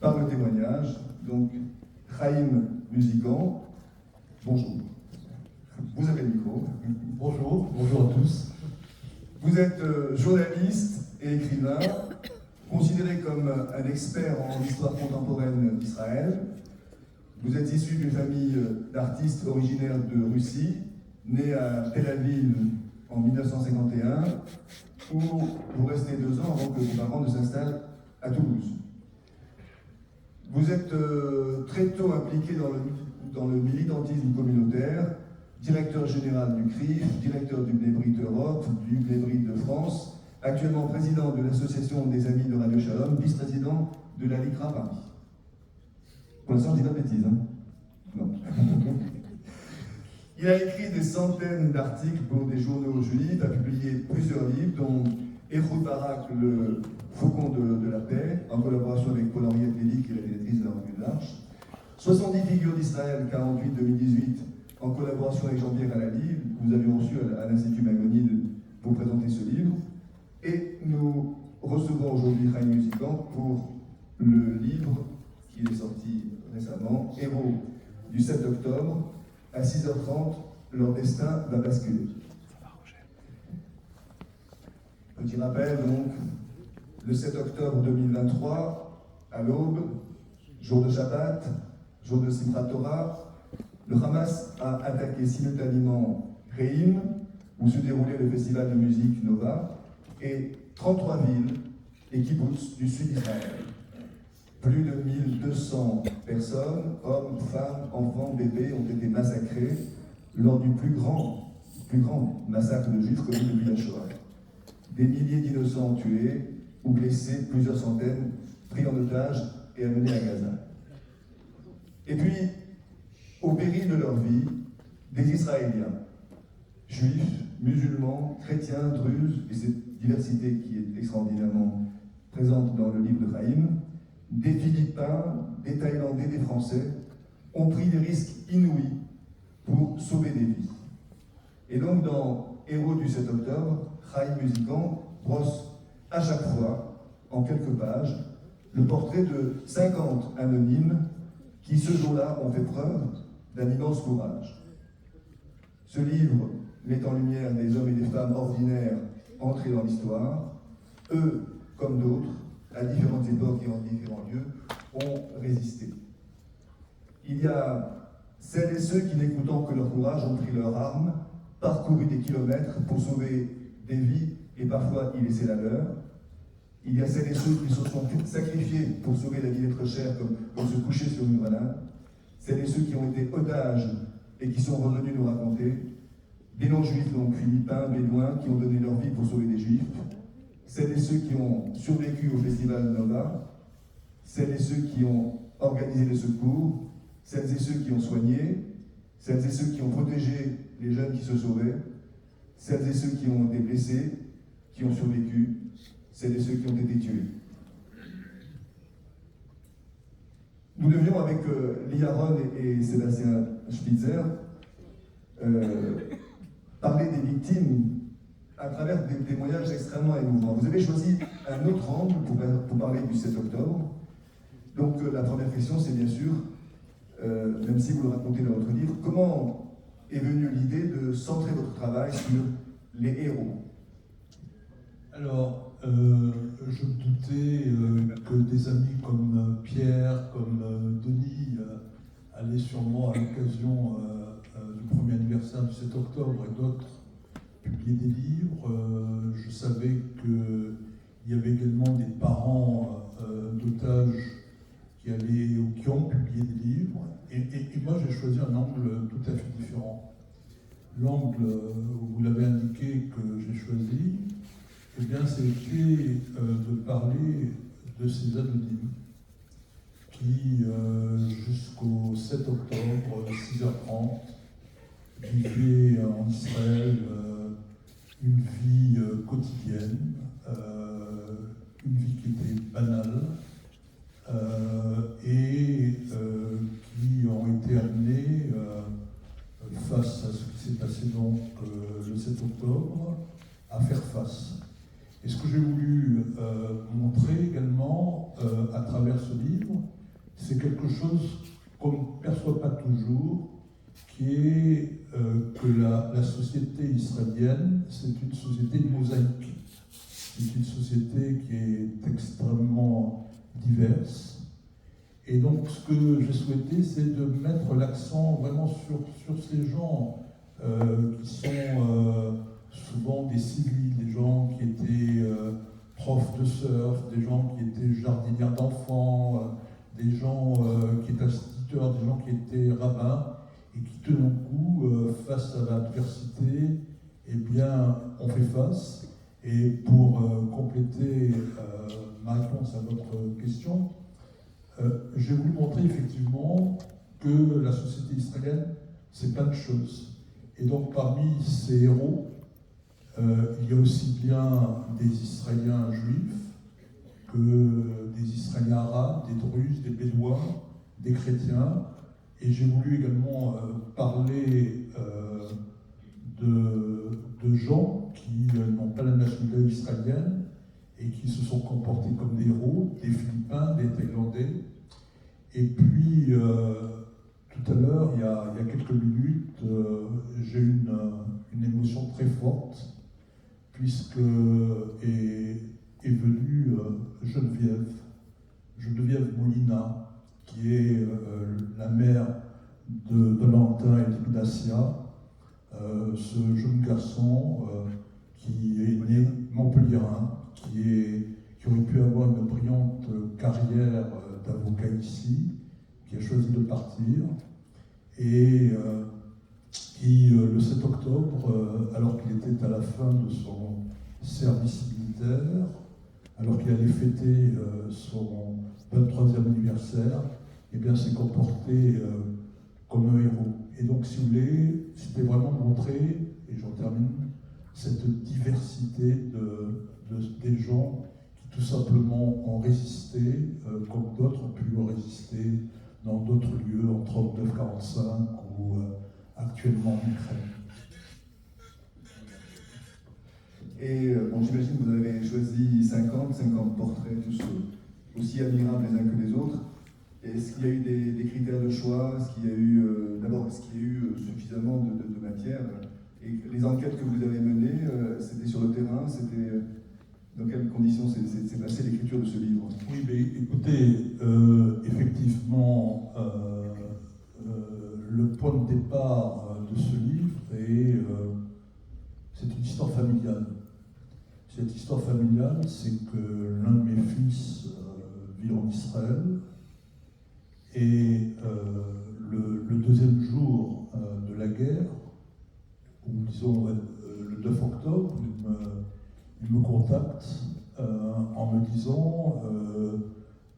par le témoignage. Donc, Chaim Musican, bonjour. Vous avez le micro. Bonjour à tous. Vous êtes journaliste et écrivain, considéré comme un expert en histoire contemporaine d'Israël. Vous êtes issu d'une famille d'artistes originaires de Russie, né à Tel Aviv en 1951, où vous restez 2 ans avant que vos parents ne s'installent à Toulouse. Vous êtes très tôt impliqué dans le militantisme communautaire, directeur général du CRIF, directeur du Bnei Europe, du Bnei de France, actuellement président de l'Association des Amis de Radio Shalom, vice-président de la LICRA Paris. Pour l'instant, je dis pas de bêtises, hein? Non. Il a écrit des centaines d'articles pour des journaux juifs, a publié plusieurs livres, dont Ehud Barak, le Faucon de la paix, en collaboration avec Paul-Henriette Lévy, qui est la directrice de la Revue de l'Arche. 70 figures d'Israël, 48-2018, en collaboration avec Jean-Pierre Alali. Vous aviez reçu à l'Institut Magonide pour présenter ce livre. Et nous recevons aujourd'hui Chaim Musican pour le livre qui est sorti récemment, Héros du 7 octobre, à 6h30, leur destin va basculer. Petit rappel donc, le 7 octobre 2023, à l'aube, jour de Shabbat, jour de Simchat Torah, le Hamas a attaqué simultanément Reim, où se déroulait le festival de musique Nova, et 33 villes et kibbutz du sud d'Israël. Plus de 1200 personnes, hommes, femmes, enfants, bébés, ont été massacrés lors du plus grand massacre de juifs connu depuis la Shoah. Des milliers d'innocents tués ou blessés, plusieurs centaines pris en otage et amenés à Gaza. Et puis, au péril de leur vie, des Israéliens, juifs, musulmans, chrétiens, druzes, et cette diversité qui est extraordinairement présente dans le livre de Chaim, des Philippins, des Thaïlandais, des Français, ont pris des risques inouïs pour sauver des vies. Et donc, dans Héros du 7 octobre, Chaim Musican brosse à chaque fois, en quelques pages, le portrait de 50 anonymes qui, ce jour-là, ont fait preuve d'un immense courage. Ce livre met en lumière des hommes et des femmes ordinaires entrés dans l'histoire. Eux, comme d'autres, à différentes époques et en différents lieux, ont résisté. Il y a celles et ceux qui, n'écoutant que leur courage, ont pris leurs armes, parcouru des kilomètres pour sauver des vies et parfois y laisser la leur. Il y a celles et ceux qui se sont sacrifiés pour sauver la vie d'être chers, comme se coucher sur une grenade. Celles et ceux qui ont été otages et qui sont revenus nous raconter. Des non-juifs, donc philippins, bédouins, qui ont donné leur vie pour sauver des juifs. Celles et ceux qui ont survécu au festival Nova. Celles et ceux qui ont organisé les secours. Celles et ceux qui ont soigné. Celles et ceux qui ont protégé les jeunes qui se sauvaient. Celles et ceux qui ont été blessés, qui ont survécu. Celles et ceux qui ont été tués. Nous devions, avec Lee Aron et Sébastien Spitzer, parler des victimes à travers des témoignages extrêmement émouvants. Vous avez choisi un autre angle pour parler du 7 octobre. Donc la première question, c'est bien sûr, même si vous le racontez dans votre livre, comment est venue l'idée de centrer votre travail sur les héros? Alors, je me doutais que des amis comme Pierre, comme Denis allaient sûrement, à l'occasion du premier anniversaire du 7 octobre et d'autres, publier des livres. Je savais qu'il y avait également des parents d'otages qui allaient ou qui ont publié des livres. Et moi, j'ai choisi un angle tout à fait différent. L'angle, vous l'avez indiqué, que j'ai choisi, eh bien, c'était de parler de ces anonymes qui, jusqu'au 7 octobre, 6h30, vivaient en Israël une vie quotidienne, une vie qui était banale, et qui ont été amenés, face à ce qui s'est passé donc le 7 octobre, à faire face. Et ce que j'ai voulu montrer également à travers ce livre, c'est quelque chose qu'on ne perçoit pas toujours, qui est que la société israélienne, c'est une société mosaïque. C'est une société qui est extrêmement diverse. Et donc, ce que j'ai souhaité, c'est de mettre l'accent vraiment sur ces gens qui sont souvent des civils, des gens qui étaient profs de surf, des gens qui étaient jardinières d'enfants, des gens qui étaient instituteurs, des gens qui étaient rabbins, et qui tout d'un coup, face à l'adversité, eh bien, on fait face. Et pour compléter ma réponse à votre question, j'ai voulu montrer effectivement que la société israélienne, c'est plein de choses. Et donc parmi ces héros, il y a aussi bien des Israéliens juifs que des Israéliens arabes, des Druzes, des Bédouins, des chrétiens. Et j'ai voulu également parler de gens qui n'ont pas la nationalité israélienne et qui se sont comportés comme des héros, des Philippins, des Thaïlandais. Et puis, tout à l'heure, il y a quelques minutes, j'ai eu une émotion très forte, puisque est venue Geneviève Molina, qui est la mère de Valentin et d'Ignacia, ce jeune garçon qui est né montpelliérain, qui aurait pu avoir une brillante carrière d'avocat ici, qui a choisi de partir, et qui, le 7 octobre, alors qu'il était à la fin de son service militaire, alors qu'il allait fêter son 23e anniversaire, eh bien, s'est comporté comme un héros. Et donc, si vous voulez, c'était vraiment montrer, et j'en termine, cette diversité des gens qui tout simplement ont résisté, comme d'autres ont pu résister dans d'autres lieux, en 39-45 ou actuellement en Ukraine. Et bon, j'imagine que vous avez choisi 50 portraits, tous aussi admirables les uns que les autres. Est-ce qu'il y a eu des critères de choix? Est-ce qu'il y a eu, d'abord, est-ce qu'il y a eu suffisamment de matière? Et les enquêtes que vous avez menées, c'était sur le terrain? C'était dans quelles conditions s'est passée l'écriture de ce livre? Oui, mais écoutez, effectivement, le point de départ de ce livre c'est une histoire familiale. Cette histoire familiale, c'est que l'un de mes fils vit en Israël, et le deuxième jour de la guerre, ou disons le 9 octobre, il me contacte en me disant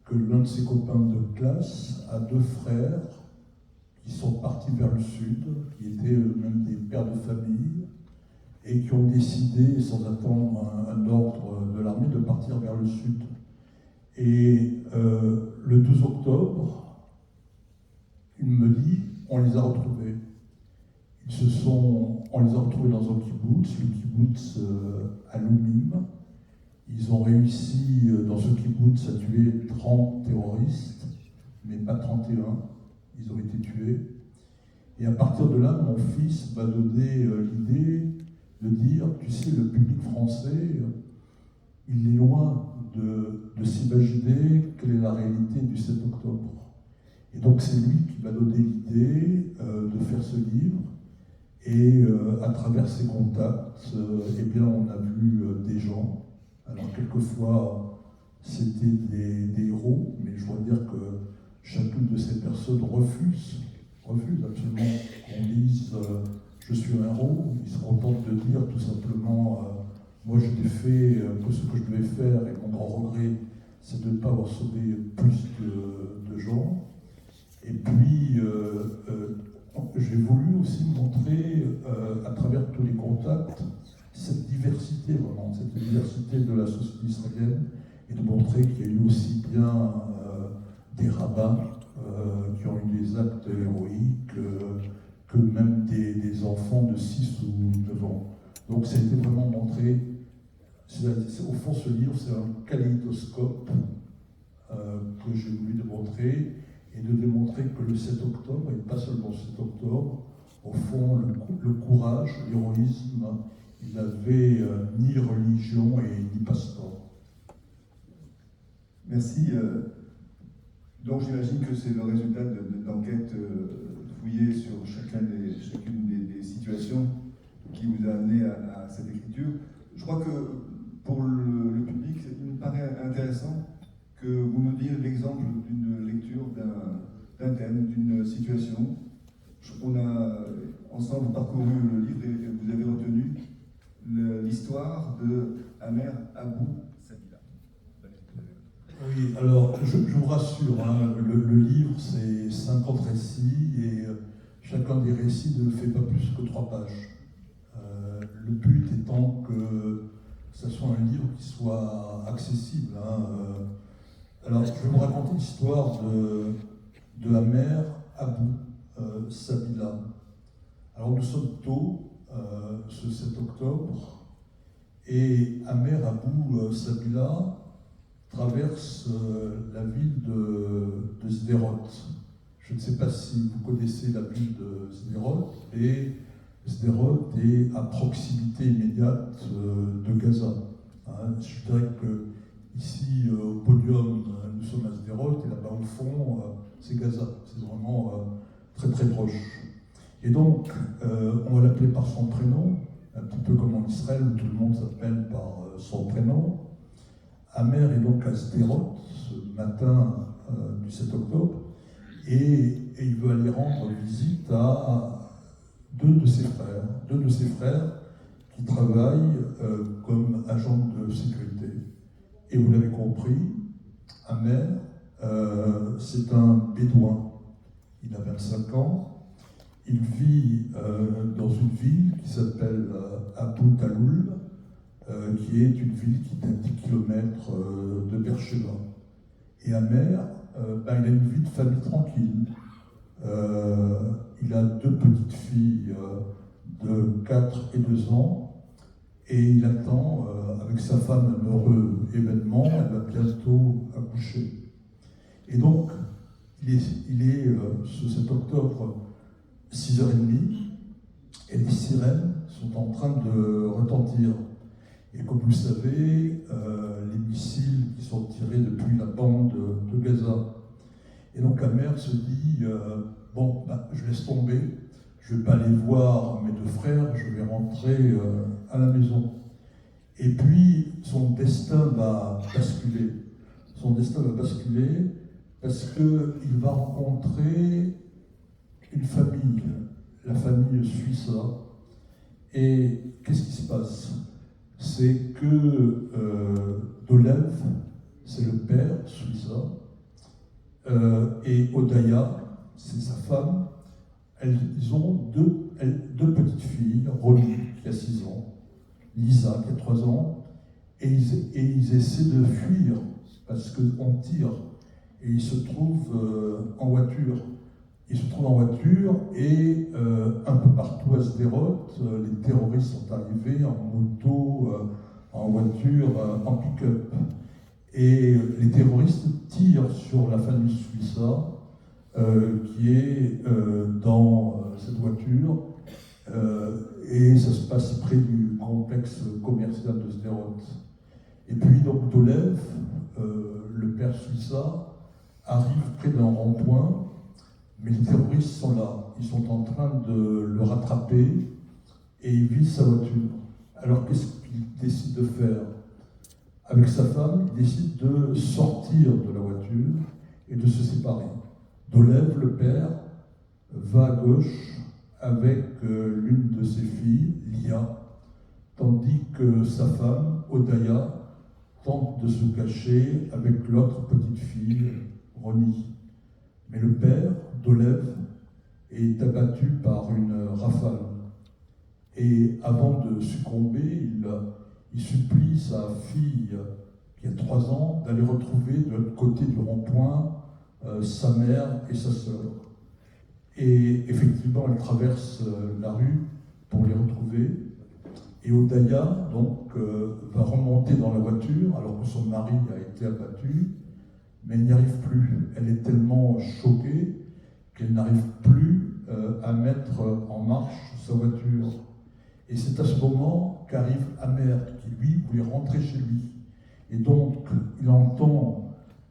que l'un de ses copains de classe a deux frères qui sont partis vers le sud, qui étaient eux-mêmes des pères de famille, et qui ont décidé, sans attendre un ordre de l'armée, de partir vers le sud. Et le 12 octobre, il me dit, on les a retrouvés. On les a retrouvés dans un kibbutz, le kibbutz Alumim. Ils ont réussi dans ce kibbutz à tuer 30 terroristes, mais pas 31. Ils ont été tués. Et à partir de là, mon fils m'a donné l'idée de dire, tu sais, le public français, il est loin de s'imaginer quelle est la réalité du 7 octobre. Et donc c'est lui qui m'a donné l'idée de faire ce livre. Et à travers ses contacts, eh bien, on a vu des gens. Alors quelquefois, c'était des héros, mais je dois dire que chacune de ces personnes refuse absolument qu'on dise je suis un héros. Ils se contentent de dire tout simplement moi je n'ai fait que ce que je devais faire, et mon grand regret c'est de ne pas avoir sauvé plus de gens. Et puis j'ai voulu aussi montrer à travers tous les contacts cette diversité, vraiment, cette diversité de la société israélienne, et de montrer qu'il y a eu aussi bien des rabbins qui ont eu des actes héroïques, que même des enfants de 6 ou 9 ans. Donc ça a été vraiment montré, au fond ce livre c'est un kaléidoscope que j'ai voulu démontrer, et de démontrer que le 7 octobre, et pas seulement le 7 octobre, au fond, le courage, l'héroïsme, il n'avait ni religion et ni passeport. Merci. Donc j'imagine que c'est le résultat d'enquêtes fouillées sur chacune des situations qui vous a amené à cette écriture. Je crois que pour le public, il me paraît intéressant que vous nous disiez l'exemple d'une lecture d'un thème, d'une situation. On a ensemble parcouru le livre et vous avez retenu l'histoire de Amer Abou Sabila. Oui, alors je vous rassure, hein, le livre c'est 50 récits et chacun des récits ne fait pas plus que 3 pages. Le but étant que ce soit un livre qui soit accessible. Hein. Alors je vais vous raconter l'histoire de Amer Abou Sabila. Alors nous sommes tôt, ce 7 octobre, et Amer Abou Sabila traverse la ville de Sderot. Je ne sais pas si vous connaissez la ville de Sderot, et Sderot est à proximité immédiate de Gaza. Hein, je dirais que ici, au podium, nous sommes à Sderot, et là-bas au fond, c'est Gaza. C'est vraiment très très proche. Et donc, on va l'appeler par son prénom, un petit peu comme en Israël où tout le monde s'appelle par son prénom. Amer est donc à Sderot ce matin du 7 octobre et il veut aller rendre visite à deux de ses frères qui travaillent comme agents de sécurité. Et vous l'avez compris, Amer, c'est un bédouin. Il a 25 ans. Il vit dans une ville qui s'appelle Abu Taloul, qui est une ville qui est à 10 km de Beersheba. Et Amer, il a une vie de famille tranquille. Il a 2 petites filles de 4 et 2 ans, et il attend avec sa femme un heureux événement. Elle va bientôt accoucher. Et donc, il est ce 7 octobre, 6h30, et les sirènes sont en train de retentir. Et comme vous le savez, les missiles qui sont tirés depuis la bande de Gaza. Et donc Amer se dit, je laisse tomber, je ne vais pas aller voir mes 2 frères, je vais rentrer à la maison. Et puis son destin va basculer. Son destin va basculer parce qu'il va rencontrer une famille, la famille Suissa. Et qu'est-ce qui se passe? C'est que Dolev, c'est le père Suissa, et Odaya, c'est sa femme. Ils ont deux petites filles, Ronnie qui a 6 ans, Lisa qui a 3 ans, et ils essaient de fuir parce qu'on tire, et ils se trouvent en voiture. Ils se trouvent en voiture et un peu partout à Sderot, les terroristes sont arrivés en moto, en voiture, en pick-up. Et les terroristes tirent sur la famille Suissa qui est dans cette voiture. Et ça se passe près du complexe commercial de Sderot. Et puis donc Dolev, le père Suissa, arrive près d'un rond-point. Mais les terroristes sont là, ils sont en train de le rattraper et il vise sa voiture. Alors qu'est-ce qu'il décide de faire? Avec sa femme, il décide de sortir de la voiture et de se séparer. Dolev, le père, va à gauche avec l'une de ses filles, Lia, tandis que sa femme, Odaya, tente de se cacher avec l'autre petite fille, Ronnie. Mais le père, Dolev, est abattu par une rafale. Et avant de succomber, il supplie sa fille, qui a 3 ans, d'aller retrouver de l'autre côté du rond-point sa mère et sa sœur. Et effectivement, elle traverse la rue pour les retrouver. Et Odaya, donc, va remonter dans la voiture, alors que son mari a été abattu. mais elle n'y arrive plus. Elle est tellement choquée qu'elle n'arrive plus à mettre en marche sa voiture. Et c'est à ce moment qu'arrive Amer, qui lui voulait rentrer chez lui. Et donc, il entend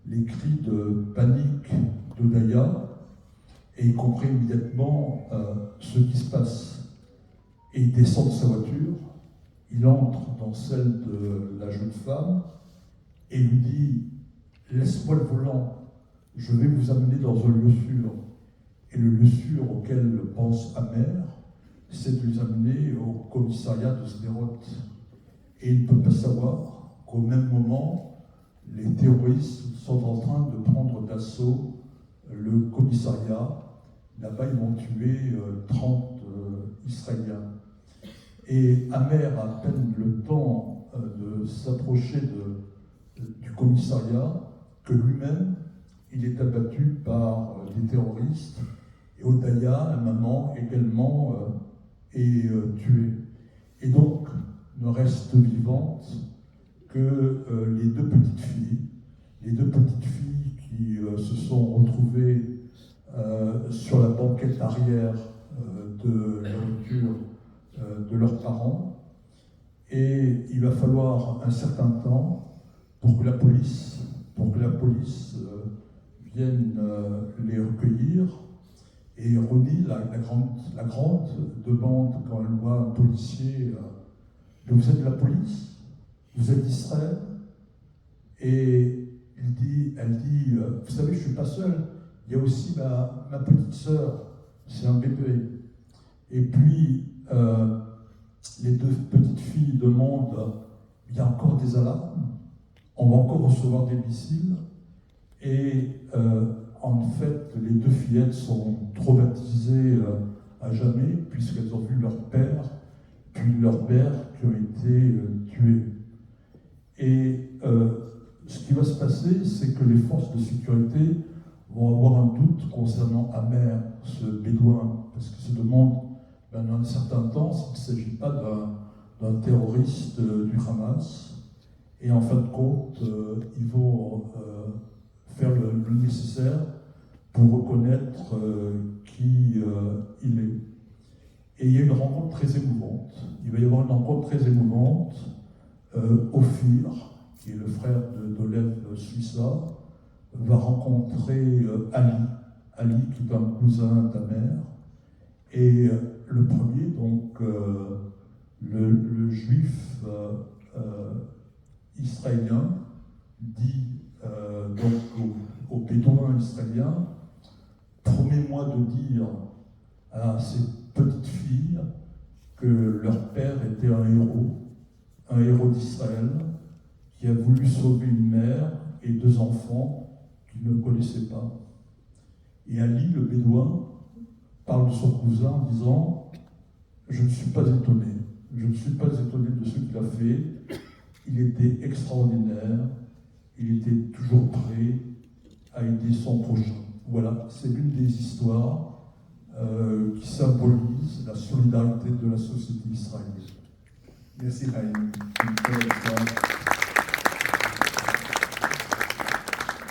les cris de panique d'Odaya, et il comprend immédiatement ce qui se passe. Et il descend de sa voiture, il entre dans celle de la jeune femme, et lui dit « Laisse-moi le volant, je vais vous amener dans un lieu sûr. » Et le lieu sûr auquel pense Amer, c'est de les amener au commissariat de Sderot. Et il ne peut pas savoir qu'au même moment, les terroristes sont en train de prendre d'assaut le commissariat. Là-bas, ils vont tuer 30 Israéliens. Et Amer a à peine le temps de s'approcher du commissariat que lui-même, il est abattu par des terroristes. Et Odaya, la maman, également est tuée. Et donc, ne reste vivante que les deux petites filles qui se sont retrouvées sur la banquette arrière de la voiture de leurs parents. Et il va falloir un certain temps pour que la police vienne les recueillir. Et Ronnie, la grande, demande, quand elle voit un policier, vous êtes de la police? Vous êtes d'Israël? Et elle dit, vous savez, je ne suis pas seule, il y a aussi ma petite sœur, c'est un bébé. Et puis, les deux petites filles demandent, il y a encore des alarmes, on va encore recevoir des missiles. Et en fait, les deux fillettes sont traumatisées à jamais, puisqu'elles ont vu leur père, puis leur mère qui ont été tués. Et ce qui va se passer, c'est que les forces de sécurité vont avoir un doute concernant Amer, ce bédouin, parce qu'ils se demandent, dans un certain temps, s'il ne s'agit pas d'un terroriste du Hamas. Et en fin de compte, ils vont faire le nécessaire pour reconnaître qui il est. Et il y a une rencontre très émouvante. Il va y avoir une rencontre très émouvante. Ophir, qui est le frère d'Olev Suissa, va rencontrer Ali, qui est un cousin d'Amer. Et le premier, donc, le juif israélien, dit donc aux bédouins israéliens, promets-moi de dire à ces petites filles que leur père était un héros d'Israël, qui a voulu sauver une mère et deux enfants qu'il ne connaissait pas. Et Ali, le bédouin, parle de son cousin en disant « Je ne suis pas étonné. Je ne suis pas étonné de ce qu'il a fait. Il était extraordinaire. Il était toujours prêt à aider son prochain. » Voilà, c'est l'une des histoires qui symbolise la solidarité de la société israélienne. Merci Raïm. Une belle histoire.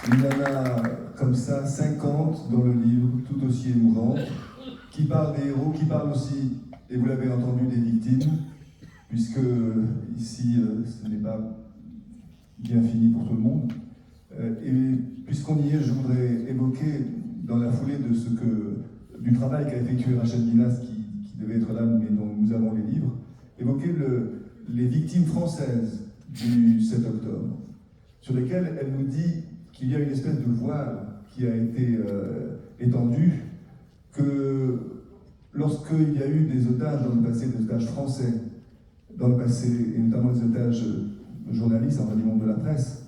Il y en a comme ça 50 dans le livre, tout aussi émouvantes, qui parlent des héros, qui parlent aussi, et vous l'avez entendu, des victimes, puisque ici ce n'est pas bien fini pour tout le monde. Et puisqu'on y est, je voudrais évoquer, dans la foulée du travail qu'a effectué Rachel Guinness, qui devait être là, mais dont nous avons les livres, évoquer les victimes françaises du 7 octobre, sur lesquelles elle nous dit qu'il y a une espèce de voile qui a été étendu, que lorsqu'il y a eu des otages dans le passé, des otages français dans le passé, et notamment des otages journalistes, enfin du monde de la presse,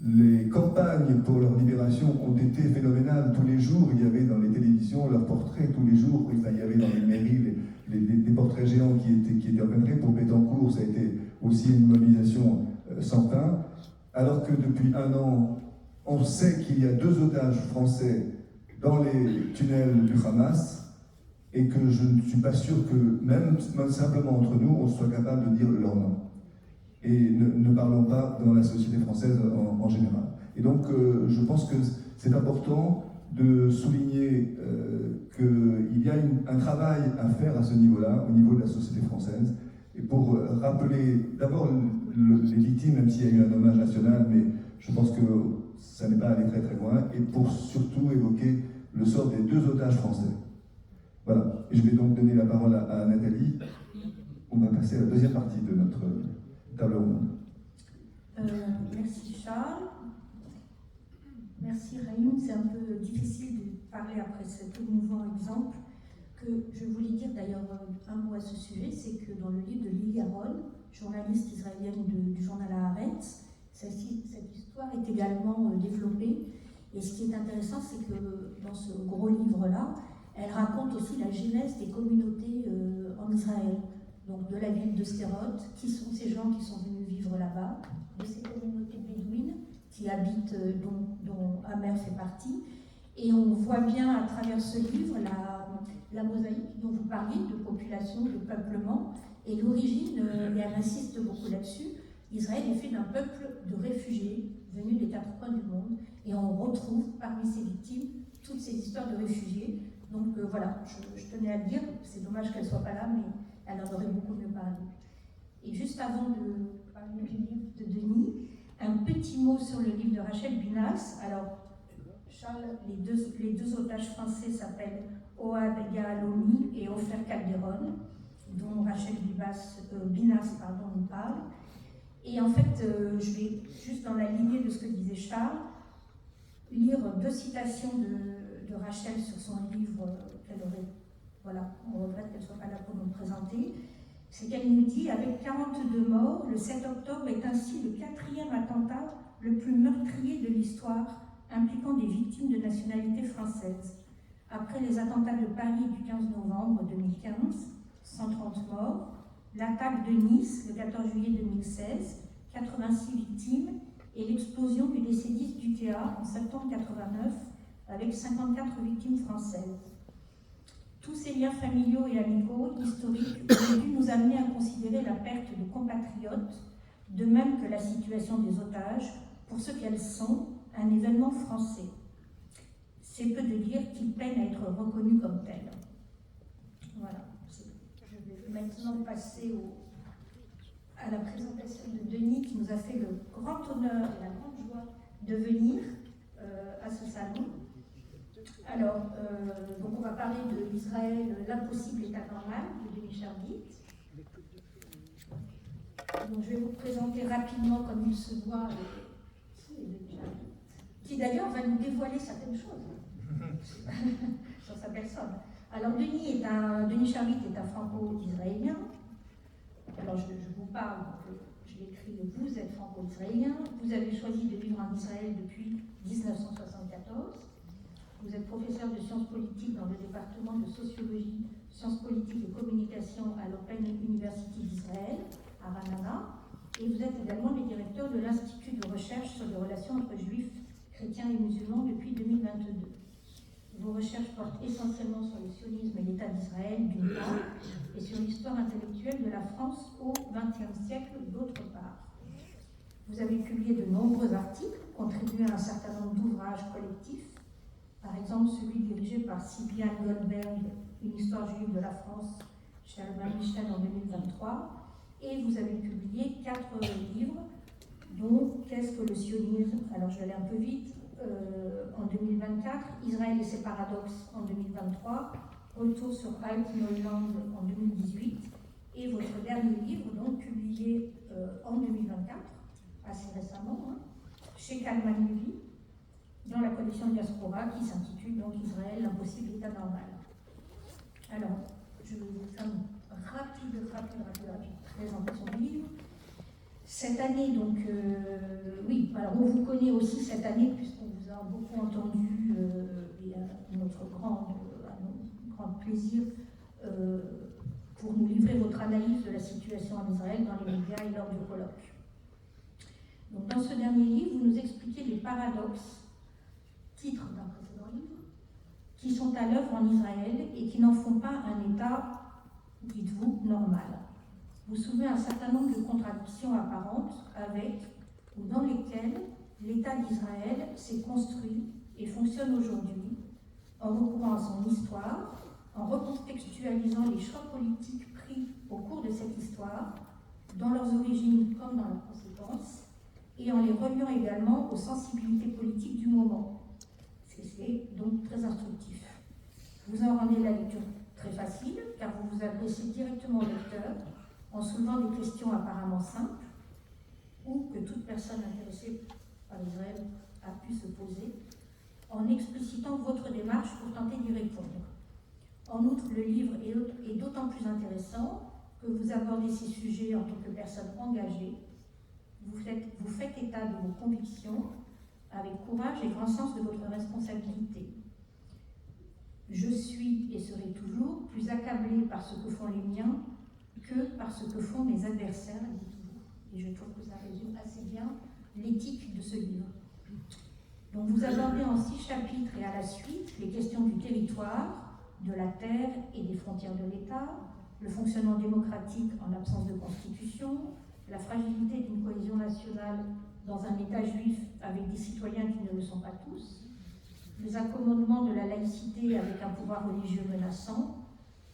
les campagnes pour leur libération ont été phénoménales. Tous les jours, il y avait dans les télévisions leurs portraits, tous les jours, il y avait dans les mairies des portraits géants qui étaient organisés. Pour Bettencourt, ça a été aussi une mobilisation sans fin. Alors que depuis un an, on sait qu'il y a 2 otages français dans les tunnels du Hamas, et que je ne suis pas sûr que, même simplement entre nous, on soit capable de dire leur nom. Et ne parlons pas dans la société française en général. Et donc, je pense que c'est important de souligner qu'il y a un travail à faire à ce niveau-là, au niveau de la société française, et pour rappeler d'abord les victimes, même s'il y a eu un hommage national, mais je pense que ça n'est pas allé très très loin, et pour surtout évoquer le sort des 2 otages français. Voilà, et je vais donc donner la parole à Nathalie. On va passer à la deuxième partie de notre table ronde. Merci Charles. Merci Raïm. C'est un peu difficile de parler après cet émouvant exemple. Que je voulais dire d'ailleurs un mot à ce sujet, c'est que dans le livre de Lily Aron, journaliste israélienne du journal Haaretz, cette histoire est également développée. Et ce qui est intéressant, c'est que dans ce gros livre-là, elle raconte aussi la genèse des communautés en Israël. Donc de la ville de Sderot, qui sont ces gens qui sont venus vivre là-bas, de ces communautés bédouines qui habitent, dont Amer fait partie. Et on voit bien à travers ce livre la mosaïque dont vous parliez, de population, de peuplement, et l'origine, et elle insiste beaucoup là-dessus, Israël est fait d'un peuple de réfugiés venus des 4 coins du monde, et on retrouve parmi ces victimes toutes ces histoires de réfugiés. Donc voilà, je tenais à le dire, c'est dommage qu'elle ne soit pas là, mais elle en aurait beaucoup mieux parlé. Et juste avant de parler du livre de Denis, un petit mot sur le livre de Rachel Binas. Alors, Charles, les deux otages français s'appellent Ohad Yahalomi et Ofer Calderon, dont Rachel Binas nous parle. Et en fait, je vais, juste dans la lignée de ce que disait Charles, lire 2 citations de Rachel sur son livre qu'elle aurait. Voilà, on regrette qu'elle ne soit pas là pour nous le présenter. C'est qu'elle nous dit, avec 42 morts, le 7 octobre est ainsi le 4e attentat le plus meurtrier de l'histoire, impliquant des victimes de nationalité française. Après les attentats de Paris du 15 novembre 2015, 130 morts, l'attaque de Nice le 14 juillet 2016, 86 victimes, et l'explosion du DC-10 d'UTA en septembre 89, avec 54 victimes françaises. Tous ces liens familiaux et amicaux, historiques, ont dû nous amener à considérer la perte de compatriotes, de même que la situation des otages, pour ce qu'elles sont, un événement français. C'est peu de dire qu'ils peinent à être reconnus comme tels. Voilà. Je vais maintenant passer à la présentation de Denis, qui nous a fait le grand honneur et la grande joie de venir à ce salon. Alors, donc on va parler de l'Israël, l'impossible état normal, de Denis Sharbit. Donc je vais vous présenter rapidement, comme il se doit, qui d'ailleurs va nous dévoiler certaines choses sur sa personne. Alors Denis Sharbit est un franco-israélien. Alors je vous parle, je l'écris, vous êtes franco-israélien, vous avez choisi de vivre en Israël depuis 1974. Vous êtes professeur de sciences politiques dans le département de sociologie, sciences politiques et communication à l'Open University d'Israël, à Ranana, et vous êtes également le directeur de l'Institut de recherche sur les relations entre juifs, chrétiens et musulmans depuis 2022. Vos recherches portent essentiellement sur le sionisme et l'État d'Israël d'une part, et sur l'histoire intellectuelle de la France au XXe siècle d'autre part. Vous avez publié de nombreux articles, contribué à un certain nombre d'ouvrages collectifs, par exemple celui dirigé par Sylviane Goldberg, Une histoire juive de la France, chez Albin Michel en 2023, et vous avez publié 4 livres, dont Qu'est-ce que le sionisme? Alors je vais aller un peu vite, en 2024, Israël et ses paradoxes en 2023, Retour sur Alt-Neuland en 2018, et votre dernier livre, donc publié en 2024, assez récemment, chez Kalman Levy, dans la collection Diaspora, qui s'intitule donc Israël, l'impossible état normal. Alors, je vais vous faire une rapide présentation du livre. Cette année, donc, oui, alors on vous connaît aussi cette année, puisqu'on vous a beaucoup entendu, et à notre grand plaisir, pour nous livrer votre analyse de la situation en Israël dans les médias et lors du colloque. Donc, dans ce dernier livre, vous nous expliquez les paradoxes, titre d'un précédent livre, qui sont à l'œuvre en Israël et qui n'en font pas un État, dites-vous, normal. Vous soulevez un certain nombre de contradictions apparentes avec ou dans lesquelles l'État d'Israël s'est construit et fonctionne aujourd'hui en recourant à son histoire, en recontextualisant les choix politiques pris au cours de cette histoire, dans leurs origines comme dans leurs conséquences, et en les reliant également aux sensibilités politiques du moment. C'est donc très instructif. Vous en rendez la lecture très facile, car vous vous adressez directement au lecteur, en soulevant des questions apparemment simples, ou que toute personne intéressée par Israël a pu se poser, en explicitant votre démarche pour tenter d'y répondre. En outre, le livre est d'autant plus intéressant que vous abordez ces sujets en tant que personne engagée. Vous faites état de vos convictions avec courage et grand sens de votre responsabilité. Je suis et serai toujours plus accablée par ce que font les miens que par ce que font mes adversaires, dites-vous. Et je trouve que ça résume assez bien l'éthique de ce livre. Donc vous abordez en 6 chapitres et à la suite les questions du territoire, de la terre et des frontières de l'État, le fonctionnement démocratique en absence de constitution, la fragilité d'une cohésion nationale dans un État juif avec des citoyens qui ne le sont pas tous, les accommodements de la laïcité avec un pouvoir religieux menaçant,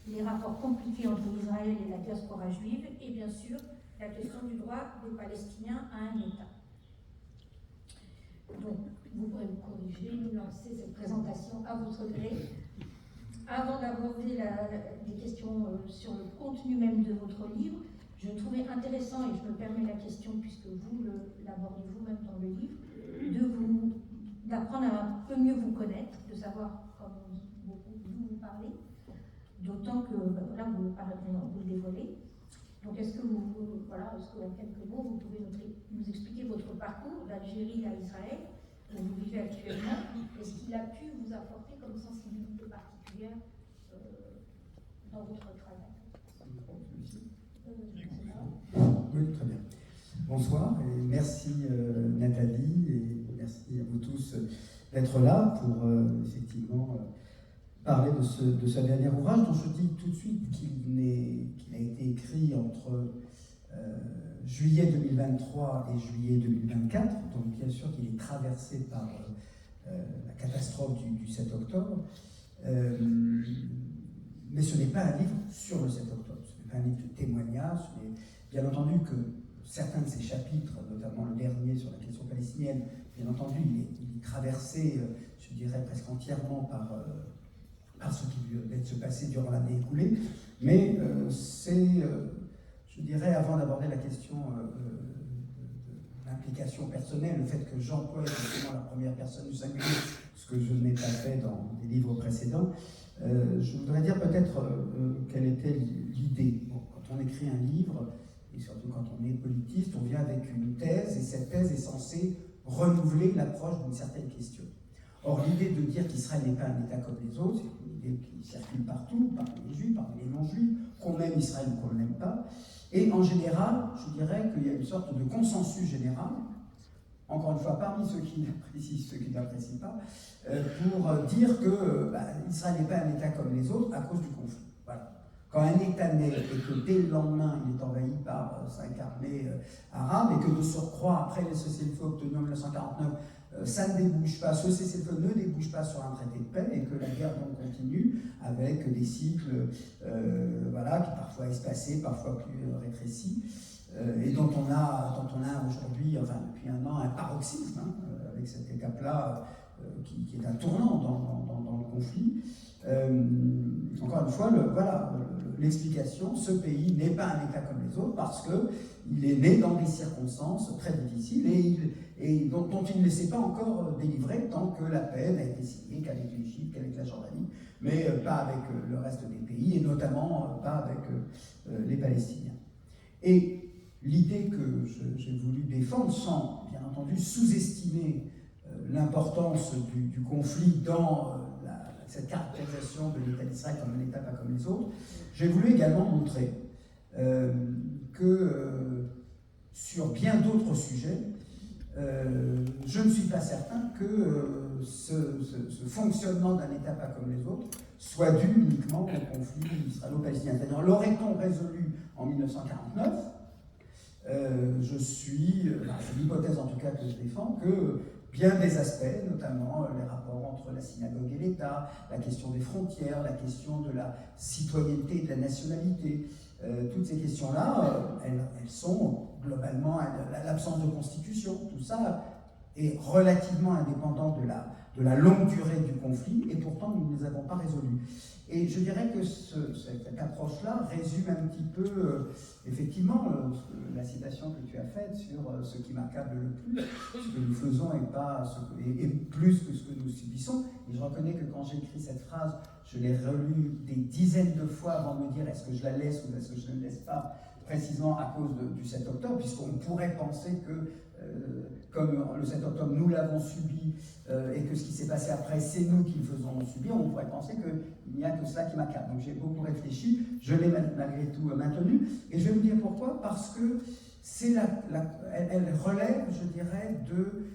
les rapports compliqués entre Israël et la diaspora juive, et bien sûr la question du droit des Palestiniens à un État. Donc, vous pourrez me corriger, me lancer cette présentation à votre gré. Avant d'aborder des questions sur le contenu même de votre livre, je trouvais intéressant, et je me permets la question puisque vous l'abordez vous-même dans le livre, d'apprendre à un peu mieux vous connaître, de savoir, comme on dit beaucoup, d'où vous parlez, d'autant que là, vous le dévoilez. Donc, est-ce que en quelques mots, vous pouvez nous expliquer votre parcours d'Algérie à Israël, où vous vivez actuellement, et ce qu'il a pu vous apporter comme sensibilité particulière dans votre travail? Oui, très bien. Bonsoir et merci Nathalie et merci à vous tous d'être là pour effectivement parler de ce dernier ouvrage dont je dis tout de suite qu'il a été écrit entre juillet 2023 et juillet 2024, donc bien sûr qu'il est traversé par la catastrophe du 7 octobre, mais ce n'est pas un livre sur le 7 octobre, ce n'est pas un livre de témoignage, mais bien entendu que certains de ces chapitres, notamment le dernier sur la question palestinienne, bien entendu il est traversé, je dirais presque entièrement par ce qui vient de se passer durant l'année écoulée, mais c'est, je dirais, avant d'aborder la question de l'implication personnelle, le fait que j'emploie effectivement la première personne du singulier, ce que je n'ai pas fait dans des livres précédents, je voudrais dire peut-être quelle était l'idée. Bon, quand on écrit un livre, et surtout quand on est politiste, on vient avec une thèse, et cette thèse est censée renouveler l'approche d'une certaine question. Or, l'idée de dire qu'Israël n'est pas un État comme les autres, c'est une idée qui circule partout, parmi les juifs, parmi les non-juifs, qu'on aime Israël ou qu'on ne l'aime pas. Et en général, je dirais qu'il y a une sorte de consensus général, encore une fois, parmi ceux qui l'apprécient, ceux qui ne l'apprécient pas, pour dire que Israël n'est pas un État comme les autres à cause du conflit. Voilà. Quand un État naît et que dès le lendemain il est envahi par 5 armées arabes et que de surcroît, après les cessez-le-feu obtenus en 1949, ça ne débouche pas, ce cessez-le-feu ne débouche pas sur un traité de paix et que la guerre donc continue avec des cycles qui parfois espacés, parfois plus rétrécis, et dont on a aujourd'hui, enfin depuis un an, un paroxysme avec cette étape-là qui est un tournant dans le conflit. Encore une fois, l'explication, ce pays n'est pas un État comme les autres parce qu'il est né dans des circonstances très difficiles et dont il ne s'est pas encore délivré tant que la paix n'a été signée qu'avec l'Égypte, qu'avec la Jordanie, mais pas avec le reste des pays et notamment pas avec les Palestiniens. Et l'idée que j'ai voulu défendre, sans bien entendu sous-estimer l'importance du conflit dans cette caractérisation de l'État d'Israël comme un État pas comme les autres, j'ai voulu également montrer que sur bien d'autres sujets, je ne suis pas certain que ce fonctionnement d'un État pas comme les autres soit dû uniquement au conflit israélo-palestinien. C'est-à-dire, l'aurait-on résolu en 1949 ? c'est l'hypothèse en tout cas que je défends, que bien des aspects, notamment les rapports entre la synagogue et l'État, la question des frontières, la question de la citoyenneté et de la nationalité, toutes ces questions-là, elles sont globalement l'absence de constitution, tout ça est relativement indépendant de la longue durée du conflit, et pourtant nous ne les avons pas résolus. Et je dirais que cette approche-là résume un petit peu, effectivement, la citation que tu as faite sur ce qui m'accable le plus, ce que nous faisons et plus que ce que nous subissons. Et je reconnais que quand j'ai écrit cette phrase, je l'ai relue des dizaines de fois avant de me dire est-ce que je la laisse ou est-ce que je ne la laisse pas, précisément à cause du 7 octobre, puisqu'on pourrait penser que comme le 7 octobre, nous l'avons subi et que ce qui s'est passé après, c'est nous qui le faisons subir, on pourrait penser qu'il n'y a que cela qui m'accable. Donc j'ai beaucoup réfléchi, je l'ai malgré tout maintenu, et je vais vous dire pourquoi, parce que elle relève, je dirais, de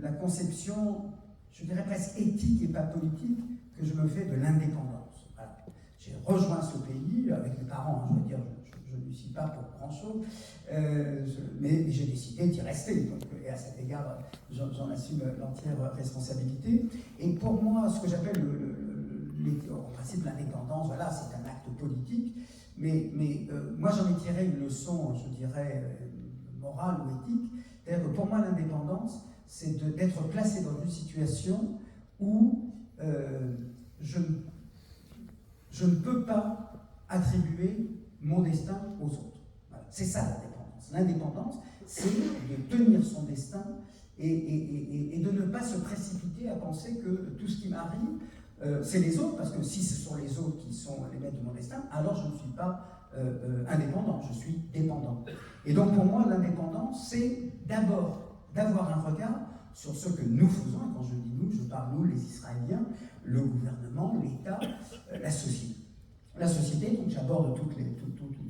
la conception, je dirais presque éthique et pas politique, que je me fais de l'indépendance. Voilà. J'ai rejoint ce pays avec mes parents, je veux dire, je ne suis pas pour grand-chose, mais j'ai décidé d'y rester. Donc, et à cet égard, j'en assume l'entière responsabilité. Et pour moi, ce que j'appelle en principe l'indépendance, voilà, c'est un acte politique, mais moi j'en ai tiré une leçon, je dirais, morale ou éthique. C'est-à-dire que pour moi, l'indépendance, c'est d'être placé dans une situation où je ne peux pas attribuer mon destin aux autres. Voilà. C'est ça l'indépendance. L'indépendance, c'est de tenir son destin et de ne pas se précipiter à penser que tout ce qui m'arrive, c'est les autres, parce que si ce sont les autres qui sont les maîtres de mon destin, alors je ne suis pas indépendant, je suis dépendant. Et donc pour moi, l'indépendance, c'est d'abord d'avoir un regard sur ce que nous faisons, et quand je dis nous, je parle nous, les Israéliens, le gouvernement, l'État, la société. La société, donc j'aborde tous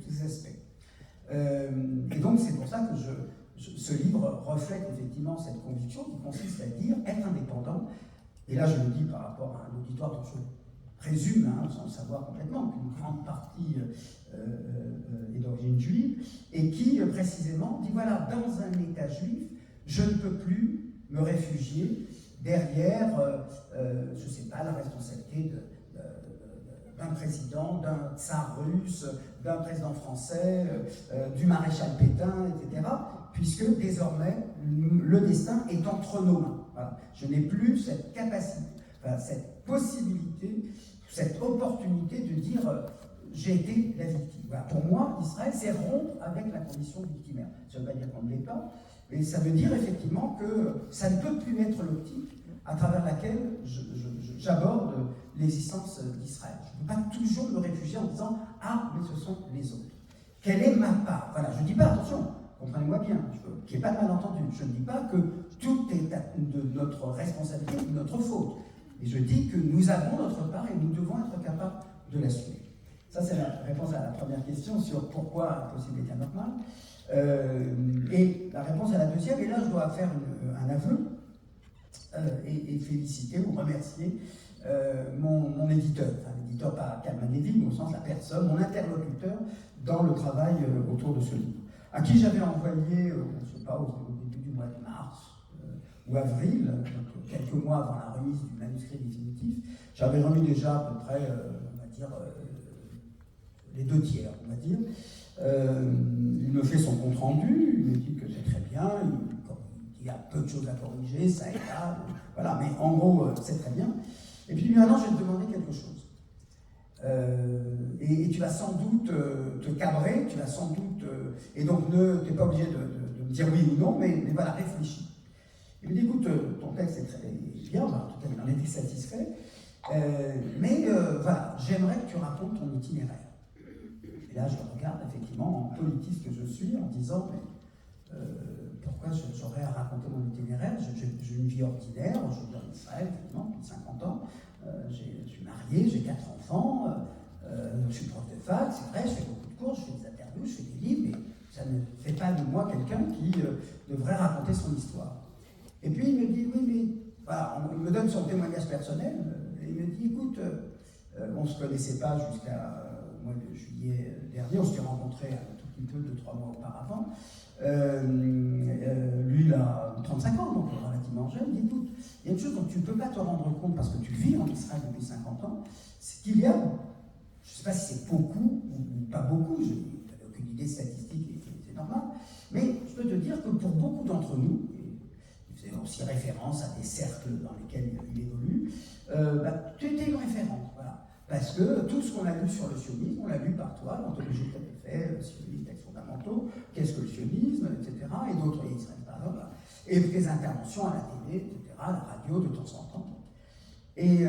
ces aspects. Et donc c'est pour ça que ce livre reflète effectivement cette conviction qui consiste à dire être indépendant. Et là je le dis par rapport à un auditoire dont je présume, sans le savoir complètement, qu'une grande partie est d'origine juive, et qui précisément dit voilà, dans un État juif, je ne peux plus me réfugier derrière, je ne sais pas, la responsabilité d'un président, d'un tsar russe, d'un président français, du maréchal Pétain, etc., puisque désormais, le destin est entre nos mains. Voilà. Je n'ai plus cette capacité, cette possibilité, cette opportunité de dire j'ai été la victime. Voilà. Pour moi, Israël, c'est rompre avec la condition victimaire. Ça ne veut pas dire qu'on ne l'est pas, mais ça veut dire effectivement que ça ne peut plus être l'optique à travers laquelle j'aborde l'existence d'Israël. Je ne peux pas toujours me réfugier en disant « Ah, mais ce sont les autres ». Quelle est ma part? Voilà, je ne dis pas, attention, comprenez-moi bien, qu'il n'y ait pas de malentendu. Je ne dis pas que tout est de notre responsabilité, de notre faute. Et je dis que nous avons notre part et nous devons être capables de l'assumer. Ça, c'est la réponse à la première question sur pourquoi impossible est anormal. Et la réponse à la deuxième, et là je dois faire un aveu et féliciter ou remercier mon éditeur, enfin l'éditeur pas Kalman Levy, mais au sens de la personne, mon interlocuteur dans le travail autour de ce livre, à qui j'avais envoyé, je ne sais pas, au début du mois de mars ou avril, donc quelques mois avant la remise du manuscrit définitif, j'avais remis déjà à peu près, on va dire, les 2 tiers, on va dire. Il me fait son compte rendu, il me dit que c'est très bien, il y a peu de choses à corriger, ça et là, voilà, mais en gros, c'est très bien. Et puis maintenant, je vais te demander quelque chose. Et tu vas sans doute te cabrer, tu vas sans doute. Et donc, tu n'es pas obligé de me dire oui ou non, mais voilà, réfléchis. Il me dit écoute, ton texte est très bien, en tout cas, il en était satisfait, mais voilà, j'aimerais que tu racontes ton itinéraire. Et là, je regarde effectivement, en politiste que je suis, en disant mais pourquoi j'aurais à raconter mon itinéraire? J'ai une vie ordinaire, je vis en Israël, effectivement, depuis 50 ans. Je suis marié, j'ai 4 enfants, je suis prof de fac, c'est vrai, je fais beaucoup de cours, je fais des interviews, je fais des livres, mais ça ne fait pas de moi quelqu'un qui devrait raconter son histoire. Et puis il me dit, oui, mais voilà, il me donne son témoignage personnel, et il me dit, écoute, on ne se connaissait pas jusqu'à au mois de juillet dernier, on s'était rencontrés à un tout petit peu, 2-3 mois auparavant. Lui, il a 35 ans, donc relativement jeune. Il dit, écoute, il y a une chose dont tu ne peux pas te rendre compte parce que tu vis en Israël depuis 50 ans, c'est qu'il y a, je ne sais pas si c'est beaucoup ou pas beaucoup, je n'ai aucune idée statistique, et c'est normal, mais je peux te dire que pour beaucoup d'entre nous, il faisait aussi référence à des cercles dans lesquels il évolue, tu étais une référence, voilà. Parce que tout ce qu'on a lu sur le sionisme, on l'a lu par toi, l'anthologie que tu avais fait, sionisme, textes fondamentaux, qu'est-ce que le sionisme, etc. Et d'autres, Israël Parole, et tes interventions à la télé, etc., à la radio de temps en temps. Et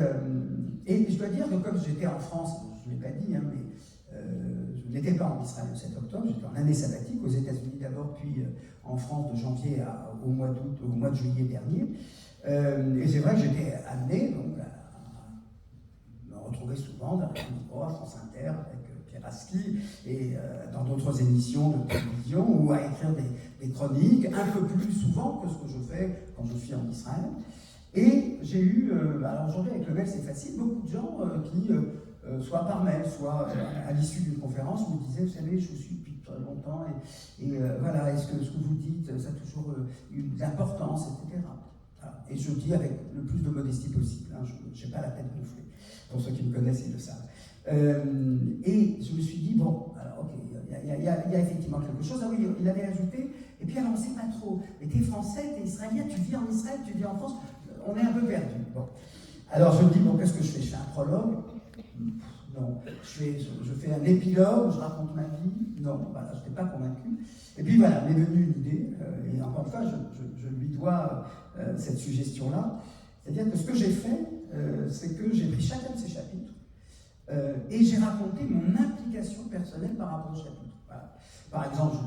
je dois dire que comme j'étais en France, je ne l'ai pas dit, hein, mais je n'étais pas en Israël le 7 octobre, j'étais en année sabbatique aux États-Unis d'abord, puis en France de janvier au mois d'août, au mois de juillet dernier. Et c'est vrai que j'étais amené donc, à me retrouver souvent dans le micro à France Inter avec Pierre Aski et dans d'autres émissions de télévision ou à écrire des chroniques un peu plus souvent que ce que je fais quand je suis en Israël. Et j'ai eu, alors aujourd'hui avec le mail c'est facile, beaucoup de gens qui, soit par mail, soit à l'issue d'une conférence, me disaient, vous savez, je vous suis depuis très longtemps et voilà, est-ce que ce que vous dites, ça a toujours eu de l'importance, etc. Voilà. Et je dis avec le plus de modestie possible, hein, je n'ai pas la tête gonflée, pour ceux qui me connaissent, ils le savent. Et je me suis dit, bon, alors ok, il y a effectivement quelque chose. Ah oui, il avait ajouté, et puis alors on ne sait pas trop, mais t'es français, t'es israélien, tu vis en Israël, tu vis en France, on est un peu perdu. Bon. Alors je me dis, bon, qu'est-ce que je fais? Je fais un prologue? Non. Je fais un épilogue, je raconte ma vie? Non, voilà, je n'étais pas convaincu. Et puis voilà, m'est venue une idée, et encore une fois, je lui dois cette suggestion-là. C'est-à-dire que ce que j'ai fait, c'est que j'ai pris chacun de ces chapitres, et j'ai raconté mon implication personnelle par rapport au chapitre. Voilà. Par exemple,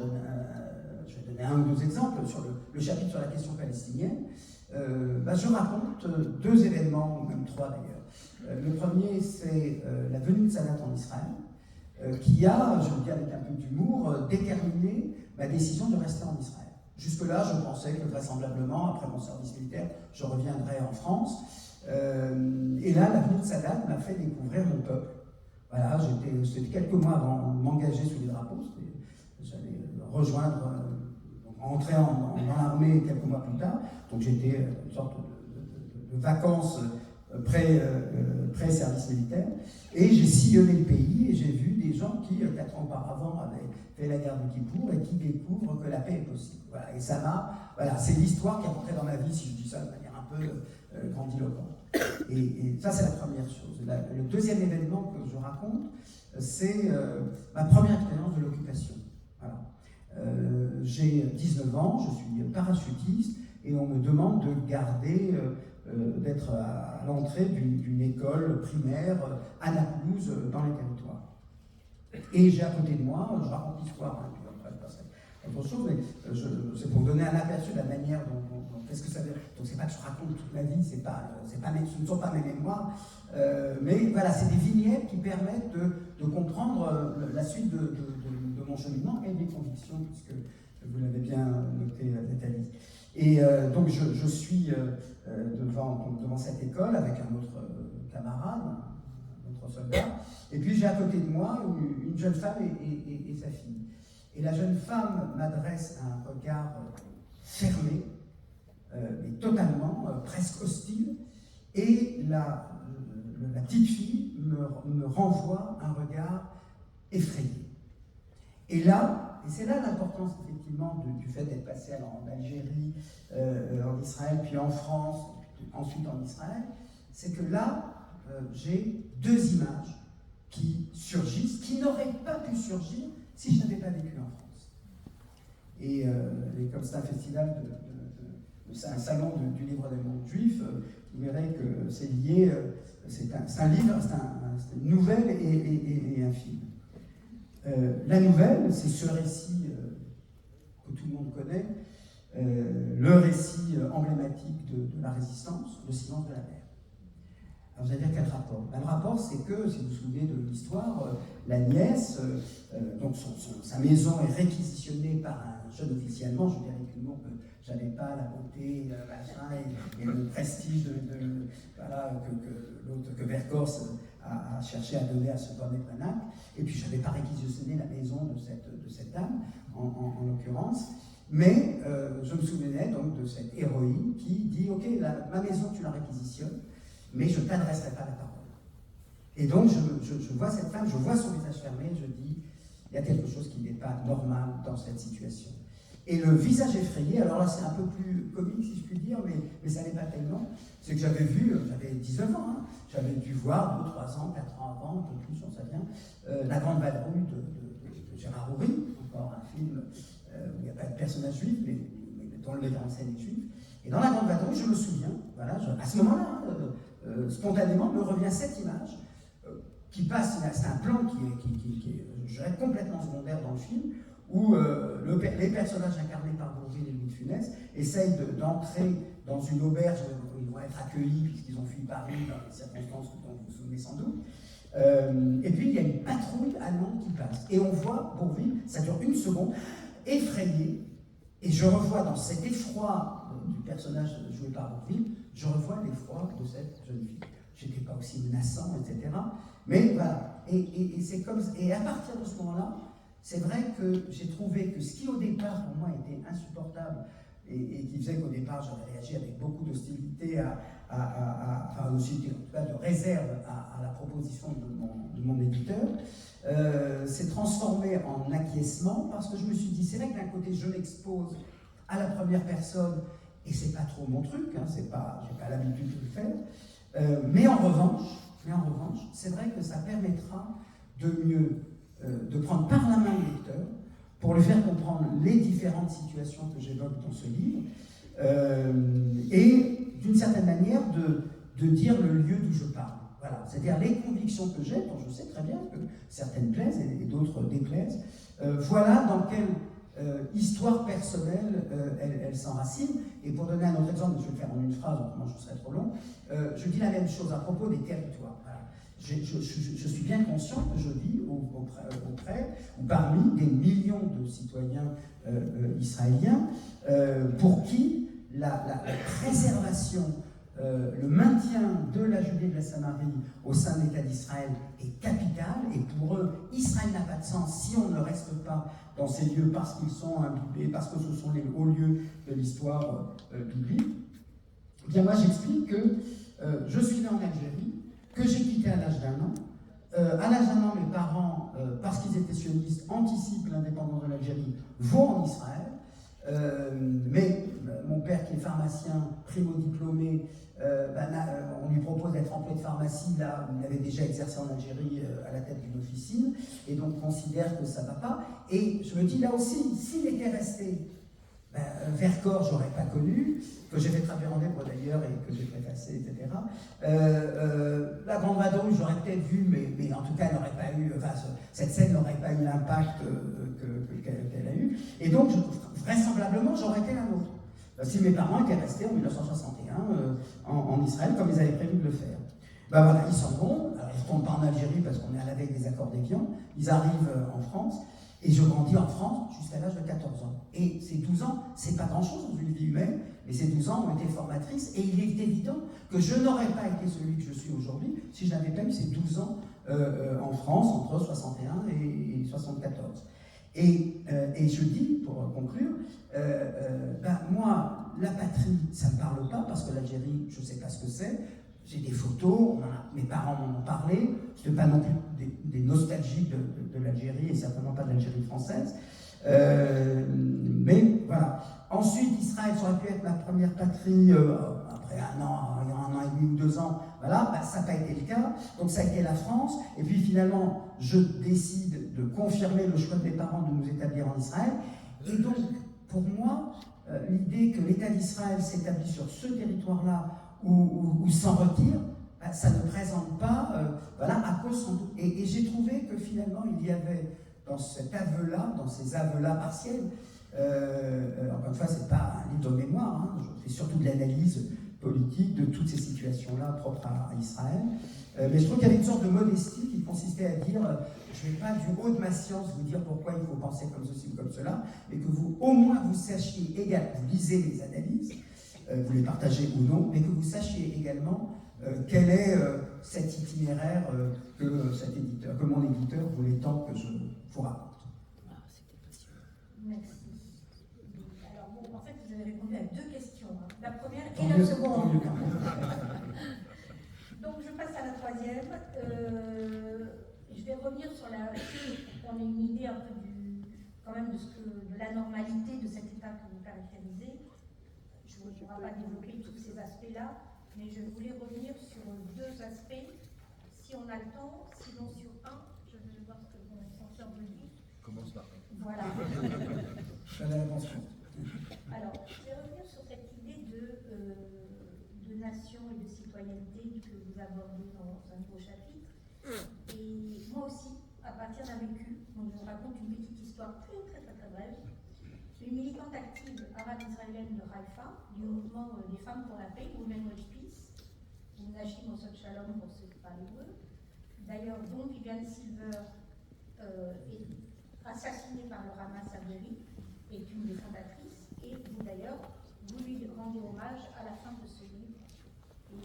je vais donner un ou deux exemples sur le chapitre sur la question palestinienne. Je raconte deux événements, ou même trois d'ailleurs. Le premier, c'est la venue de Sadat en Israël, qui a, je le dis avec un peu d'humour, déterminé ma décision de rester en Israël. Jusque-là, je pensais que vraisemblablement, après mon service militaire, je reviendrais en France. Et là, la venue de Sadat m'a fait découvrir mon peuple. Voilà, c'était quelques mois avant de m'engager sous les drapeaux. J'allais rejoindre, rentrer dans l'armée quelques mois plus tard. Donc j'étais une sorte de vacances pré-service militaire. Et j'ai sillonné le pays et j'ai vu des gens qui, 4 ans auparavant, avaient fait la guerre de Kippour et qui découvrent que la paix est possible. Voilà, et ça m'a... Voilà, c'est l'histoire qui est rentrée dans ma vie, si je dis ça de manière un peu grandiloquente. Et ça, c'est la première chose. Le deuxième événement que je raconte, c'est ma première expérience de l'occupation. Voilà. J'ai 19 ans, je suis parachutiste, et on me demande de garder, d'être à l'entrée d'une école primaire à Naplouse, dans les territoires. Et j'ai à côté de moi, je raconte l'histoire, hein, puis après je passerai à autre chose, mais c'est pour donner un aperçu de la manière dont qu'est-ce que ça veut dire. Donc c'est pas que je raconte toute ma vie, ce ne sont pas mes mémoires, mais voilà, c'est des vignettes qui permettent de comprendre la suite de mon cheminement et mes convictions, puisque vous l'avez bien noté, Nathalie. Et donc je suis devant cette école avec un autre camarade, un autre soldat, et puis j'ai à côté de moi une jeune femme et sa fille. Et la jeune femme m'adresse un regard fermé, mais totalement, presque hostile, et la petite fille me renvoie un regard effrayé. Et là, et c'est là l'importance effectivement du fait d'être passé en Algérie, en Israël, puis en France, ensuite en Israël, c'est que là, j'ai deux images qui surgissent, qui n'auraient pas pu surgir si je n'avais pas vécu en France. Et comme c'est un festival, c'est un salon du livre des mondes juifs, vous verrez que c'est lié, c'est un livre, c'est une nouvelle et un film. La nouvelle, c'est ce récit que tout le monde connaît, le récit emblématique de la résistance, Le silence de la mer. Alors vous allez dire quel rapport? Le rapport, c'est que, si vous vous souvenez de l'histoire, la nièce, donc sa maison est réquisitionnée par un jeune officier allemand. Je dirais que non, que j'avais pas la beauté, machin, et le prestige voilà, que Vercors à chercher à donner à ce bonnet Brenac. Et puis, je n'avais pas réquisitionné la maison de cette dame, en l'occurrence. Mais je me souvenais donc de cette héroïne qui dit « Ok, ma maison, tu la réquisitionnes, mais je ne t'adresserai pas la parole. » Et donc, je vois cette femme, je vois son visage fermé, je dis « Il y a quelque chose qui n'est pas normal dans cette situation. » Et le visage effrayé, alors là c'est un peu plus comique si je puis dire, mais ça n'est pas tellement, c'est que j'avais 19 ans, hein, j'avais dû voir 2, 3 ans, 4 ans avant, un peu plus, on sait bien, La Grande Vadrouille de Gérard Houry, encore un film où il n'y a pas de personnage juif, mais dont le metteur en scène est juif. Et dans La Grande Vadrouille, je me souviens, voilà, à ce moment-là, spontanément, me revient cette image qui passe, c'est un plan qui est je dirais, complètement secondaire dans le film, où les personnages incarnés par Bourvil et Louis de Funès essayent d'entrer dans une auberge où ils vont être accueillis puisqu'ils ont fui Paris dans les circonstances dont vous vous souvenez sans doute. Et puis il y a une patrouille allemande qui passe. Et on voit Bourvil, ça dure 1 seconde, effrayé. Et je revois dans cet effroi du personnage joué par Bourvil, je revois l'effroi de cette jeune fille. J'étais pas aussi menaçant, etc. Mais voilà. Et c'est comme ça. Et à partir de ce moment-là, c'est vrai que j'ai trouvé que ce qui au départ pour moi était insupportable et qui faisait qu'au départ j'avais réagi avec beaucoup d'hostilité, enfin d'hostilité, en tout cas de réserve à la proposition de mon éditeur, s'est transformé en acquiescement parce que je me suis dit, c'est vrai que d'un côté je m'expose à la première personne et c'est pas trop mon truc, hein, j'ai pas l'habitude de le faire, mais en revanche, c'est vrai que ça permettra de prendre par la main le lecteur pour lui faire comprendre les différentes situations que j'évoque dans ce livre et d'une certaine manière de dire le lieu d'où je parle. Voilà. C'est-à-dire les convictions que j'ai, dont je sais très bien que certaines plaisent et d'autres déplaisent, voilà dans quelle histoire personnelle elle s'enracine. Et pour donner un autre exemple, je vais le faire en une phrase, autrement je serai trop long, je dis la même chose à propos des territoires. Voilà. Je suis bien conscient que je vis auprès ou parmi des millions de citoyens israéliens pour qui la préservation, le maintien de la Judée et de la Samarie au sein de l'État d'Israël est capital, et pour eux, Israël n'a pas de sens si on ne reste pas dans ces lieux parce qu'ils sont imbibés, parce que ce sont les hauts lieux de l'histoire biblique. Eh bien moi j'explique que je suis né en Algérie, que j'ai quitté à l'âge d'1 an. À l'âge d'1 an, mes parents, parce qu'ils étaient sionistes, anticipent l'indépendance de l'Algérie, vont en Israël. Mais mon père, qui est pharmacien, primo-diplômé, on lui propose d'être employé de pharmacie, là où il avait déjà exercé en Algérie à la tête d'une officine, et donc considère que ça ne va pas. Et je me dis là aussi, s'il était resté Vercors, je n'aurais pas connu, que j'ai fait traduire en hébreu d'ailleurs et que j'ai préfacé, etc. La Grande Vadrouille, j'aurais peut-être vu, mais en tout cas, elle n'aurait pas eu, enfin, cette scène n'aurait pas eu l'impact qu'elle a eu. Et donc, vraisemblablement, j'aurais été la nôtre. Si mes parents étaient restés en 1961 en Israël, comme ils avaient prévu de le faire. Ben voilà, ils s'en vont. Alors, ils ne retournent pas en Algérie parce qu'on est à la veille des accords d'Évian. Ils arrivent en France. Et je grandis en France jusqu'à l'âge de 14 ans. Et ces 12 ans, c'est pas grand-chose dans une vie humaine, mais ces 12 ans ont été formatrices. Et il est évident que je n'aurais pas été celui que je suis aujourd'hui si je n'avais pas eu ces 12 ans en France entre 61 et 74. Et je dis, pour conclure, moi, la patrie, ça ne me parle pas, parce que l'Algérie, je ne sais pas ce que c'est. J'ai des photos, mes parents m'en ont parlé, je ne suis pas non plus des nostalgiques de l'Algérie, et certainement pas de l'Algérie française. Mais voilà. Ensuite, Israël, ça aurait pu être ma première patrie, après un an et demi ou 2 ans, voilà, ça n'a pas été le cas. Donc ça a été la France, et puis finalement, je décide de confirmer le choix de mes parents de nous établir en Israël. Et donc, pour moi, l'idée que l'État d'Israël s'établit sur ce territoire-là, ou s'en retire, ça ne présente pas, voilà, à cause sans doute. Et j'ai trouvé que finalement, il y avait dans cet aveu-là, dans ces aveux-là partiels, encore une fois, c'est pas un livre de mémoire, hein, je fais surtout de l'analyse politique de toutes ces situations-là propres à Israël, mais je trouve qu'il y avait une sorte de modestie qui consistait à dire, je ne vais pas du haut de ma science vous dire pourquoi il faut penser comme ceci ou comme cela, mais que vous, au moins, vous sachiez également, vous lisez les analyses, vous les partagez ou non, mais que vous sachiez également quel est cet itinéraire que mon éditeur voulait tant que je vous raconte. Merci. Alors bon, en fait, vous avez répondu à 2 questions. Hein. La première Tant et la mieux, seconde. tant mieux. Donc je passe à la 3e. Je vais revenir sur pour qu'on ait une idée un peu quand même de la normalité de cet état que vous caractérisez. Je ne pourrai pas développer tous ces aspects-là, mais je voulais revenir sur 2 aspects. Si on a le temps, sinon sur un, je vais voir ce que mon censeur me dit. Commence par Voilà. Alors, je vais revenir sur cette idée de nation et de citoyenneté que vous abordez dans un nouveau chapitre. Et moi aussi, à partir d'un vécu, donc je vous raconte une petite histoire très brève. Une militante active arabe-israélienne de Haïfa, du mouvement des femmes pour la paix, Women with Peace, ou Nashim Osot Shalom pour ceux qui parlent hébreu. D'ailleurs, dont Viviane Silver est assassinée par le Hamas à Beirut, est une des fondatrices, et vous d'ailleurs, vous lui rendez hommage à la fin de ce livre. Et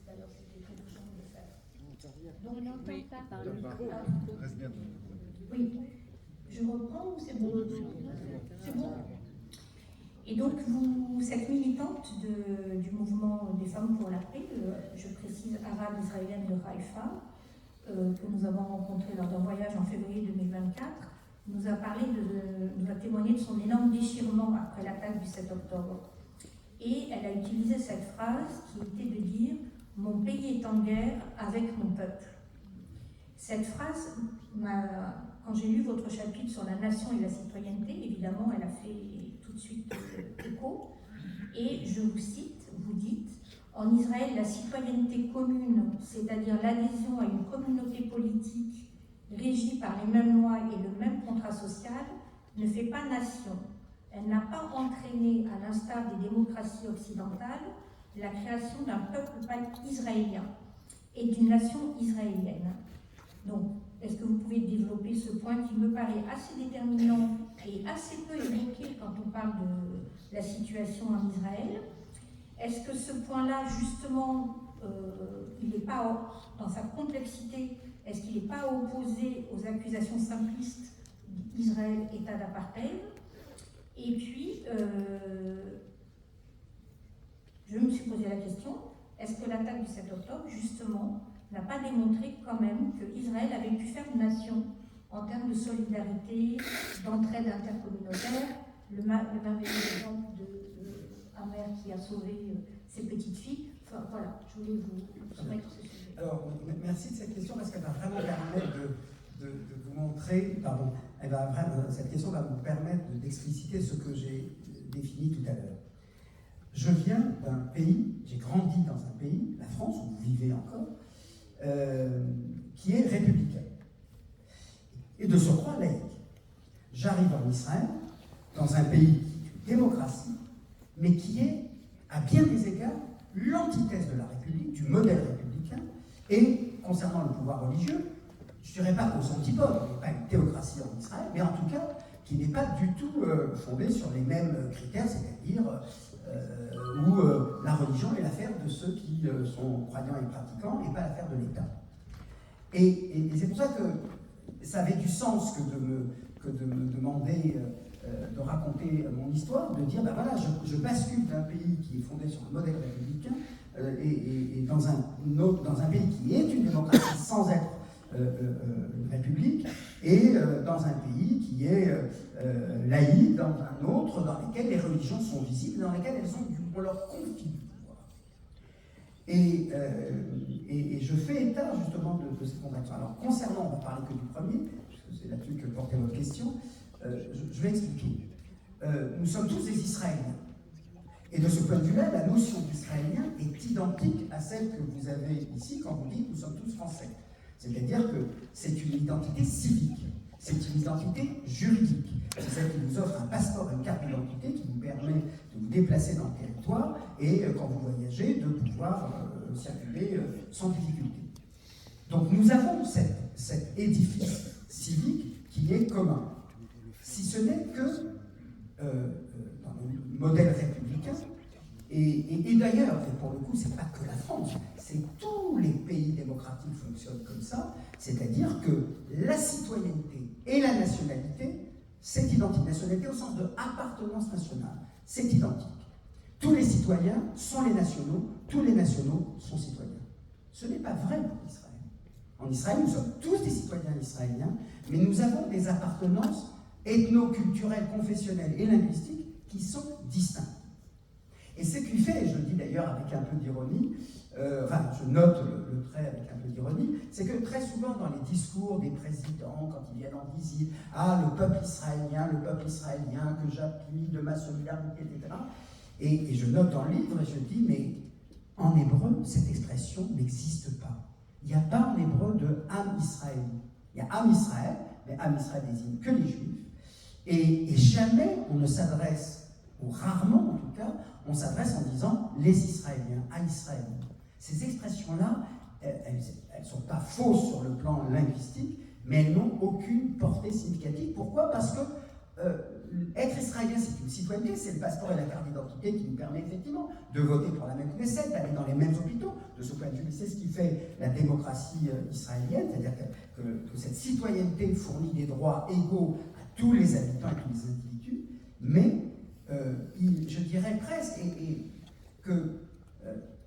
d'ailleurs, c'était très touchant de le faire. Donc, on n'entend pas. Reste bien. Oui. Je reprends ou c'est bon? C'est bon. Et donc, cette militante du mouvement des femmes pour la paix, je précise arabe-israélienne de Haïfa, que nous avons rencontrée lors d'un voyage en février 2024, nous a témoigné de son énorme déchirement après l'attaque du 7 octobre. Et elle a utilisé cette phrase qui était de dire « Mon pays est en guerre avec mon peuple ». Cette phrase, quand j'ai lu votre chapitre sur la nation et la citoyenneté, évidemment, elle a fait tout de suite écho. Et je vous cite, vous dites « En Israël, la citoyenneté commune, c'est-à-dire l'adhésion à une communauté politique régie par les mêmes lois et le même contrat social, ne fait pas nation. Elle n'a pas entraîné, à l'instar des démocraties occidentales, la création d'un peuple israélien et d'une nation israélienne. » Donc, est-ce que vous pouvez développer ce point qui me paraît assez déterminant et assez peu évoqué quand on parle de la situation en Israël? Est-ce que ce point-là, justement, il n'est pas, dans sa complexité, est-ce qu'il n'est pas opposé aux accusations simplistes d'Israël, État d'apartheid? Et puis, je me suis posé la question, est-ce que l'attaque du 7 octobre, justement, n'a pas démontré quand même qu'Israël avait pu faire une nation en termes de solidarité, d'entraide intercommunautaire, le merveilleux exemple d'un mère qui a sauvé ses petites filles. Enfin voilà, je voulais vous soumettre ce sujet. Alors, merci de cette question parce qu'elle va vraiment permettre de vous montrer, cette question va vous permettre d'expliciter ce que j'ai défini tout à l'heure. Je viens d'un pays, j'ai grandi dans un pays, la France, où vous vivez encore, qui est républicain et de surcroît laïque. J'arrive en Israël, dans un pays qui est une démocratie, mais qui est, à bien des égards, l'antithèse de la République, du modèle républicain, et concernant le pouvoir religieux, je ne dirais pas qu'aux antipodes, il n'y a pas une théocratie en Israël, mais en tout cas, qui n'est pas du tout fondée sur les mêmes critères, c'est-à-dire où la religion est l'affaire de ceux qui sont croyants et pratiquants, et pas l'affaire de l'État. Et c'est pour ça que ça avait du sens que de me demander de raconter mon histoire, de dire, ben voilà, je bascule d'un pays qui est fondé sur un modèle républicain et dans un pays qui est une démocratie sans être une république, et dans un pays qui est laïque, dans un autre, dans lequel les religions sont visibles, dans lesquelles on leur confie du pouvoir. Et je fais état justement de cette contradiction. Alors concernant, on va parler que du premier, puisque c'est là-dessus que portait votre question, je vais expliquer. Nous sommes tous des Israéliens. Et de ce point de vue-là, la notion d'Israélien est identique à celle que vous avez ici quand vous dites nous sommes tous Français. C'est-à-dire que c'est une identité civique, c'est une identité juridique. C'est celle qui vous offre un passeport, une carte d'identité qui vous permet de vous déplacer dans le territoire et, quand vous voyagez, de pouvoir circuler sans difficulté. Donc nous avons cet édifice civique qui est commun. Si ce n'est que, dans le modèle républicain, Et d'ailleurs, et pour le coup, c'est pas que la France, c'est tous les pays démocratiques fonctionnent comme ça, c'est-à-dire que la citoyenneté et la nationalité, c'est identique. Nationalité au sens de appartenance nationale, c'est identique. Tous les citoyens sont les nationaux, tous les nationaux sont citoyens. Ce n'est pas vrai pour Israël. En Israël, nous sommes tous des citoyens israéliens, mais nous avons des appartenances ethno-culturelles, confessionnelles et linguistiques qui sont distinctes. Et ce qui fait, et je le dis d'ailleurs avec un peu d'ironie, je note le trait avec un peu d'ironie, c'est que très souvent dans les discours des présidents, quand ils viennent en visite, le peuple israélien que j'appuie de ma solidarité, etc. Et je note dans le livre et je dis, mais en hébreu, cette expression n'existe pas. Il n'y a pas en hébreu de Am Israël. Il y a Am Israël, mais Am Israël désigne que les Juifs. Et jamais on ne s'adresse, ou rarement en tout cas, on s'adresse en disant les Israéliens, à Israël. Ces expressions-là, elles ne sont pas fausses sur le plan linguistique, mais elles n'ont aucune portée significative. Pourquoi ? Parce que être israélien, c'est une citoyenneté, c'est le passeport et la carte d'identité qui nous permet effectivement de voter pour la même Knesset, d'aller dans les mêmes hôpitaux. De ce point de vue, c'est ce qui fait la démocratie israélienne, c'est-à-dire que cette citoyenneté fournit des droits égaux à tous les habitants et tous les individus, mais je dirais presque que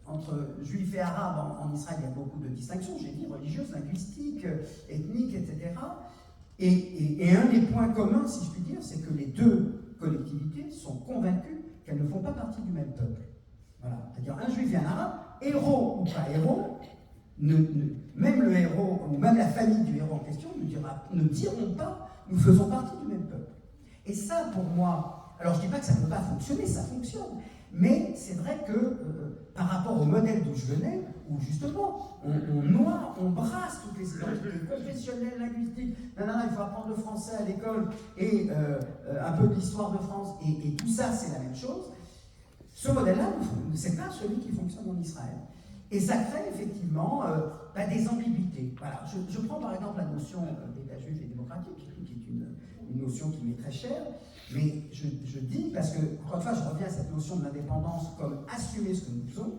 entre juifs et arabes en Israël, il y a beaucoup de distinctions, j'ai dit, religieuses, linguistiques, ethniques, etc. Et un des points communs, si je puis dire, c'est que les deux collectivités sont convaincues qu'elles ne font pas partie du même peuple. Voilà. C'est-à-dire un juif et un arabe, héros ou pas héros, même le héros ou même la famille du héros en question ne diront pas « nous faisons partie du même peuple ». Et ça, pour moi, alors je ne dis pas que ça ne peut pas fonctionner, ça fonctionne, mais c'est vrai que par rapport au modèle d'où je venais, où justement on noie, on brasse toutes les identités confessionnelles, linguistiques, il faut apprendre le français à l'école et un peu de l'histoire de France, et tout ça c'est la même chose. Ce modèle-là, c'est pas celui qui fonctionne en Israël. Et ça crée effectivement des ambiguïtés. Voilà. Je prends par exemple la notion d'État juif et démocratique, qui est une notion qui m'est très chère, mais je dis, parce que, encore une fois, je reviens à cette notion de l'indépendance comme assumer ce que nous faisons.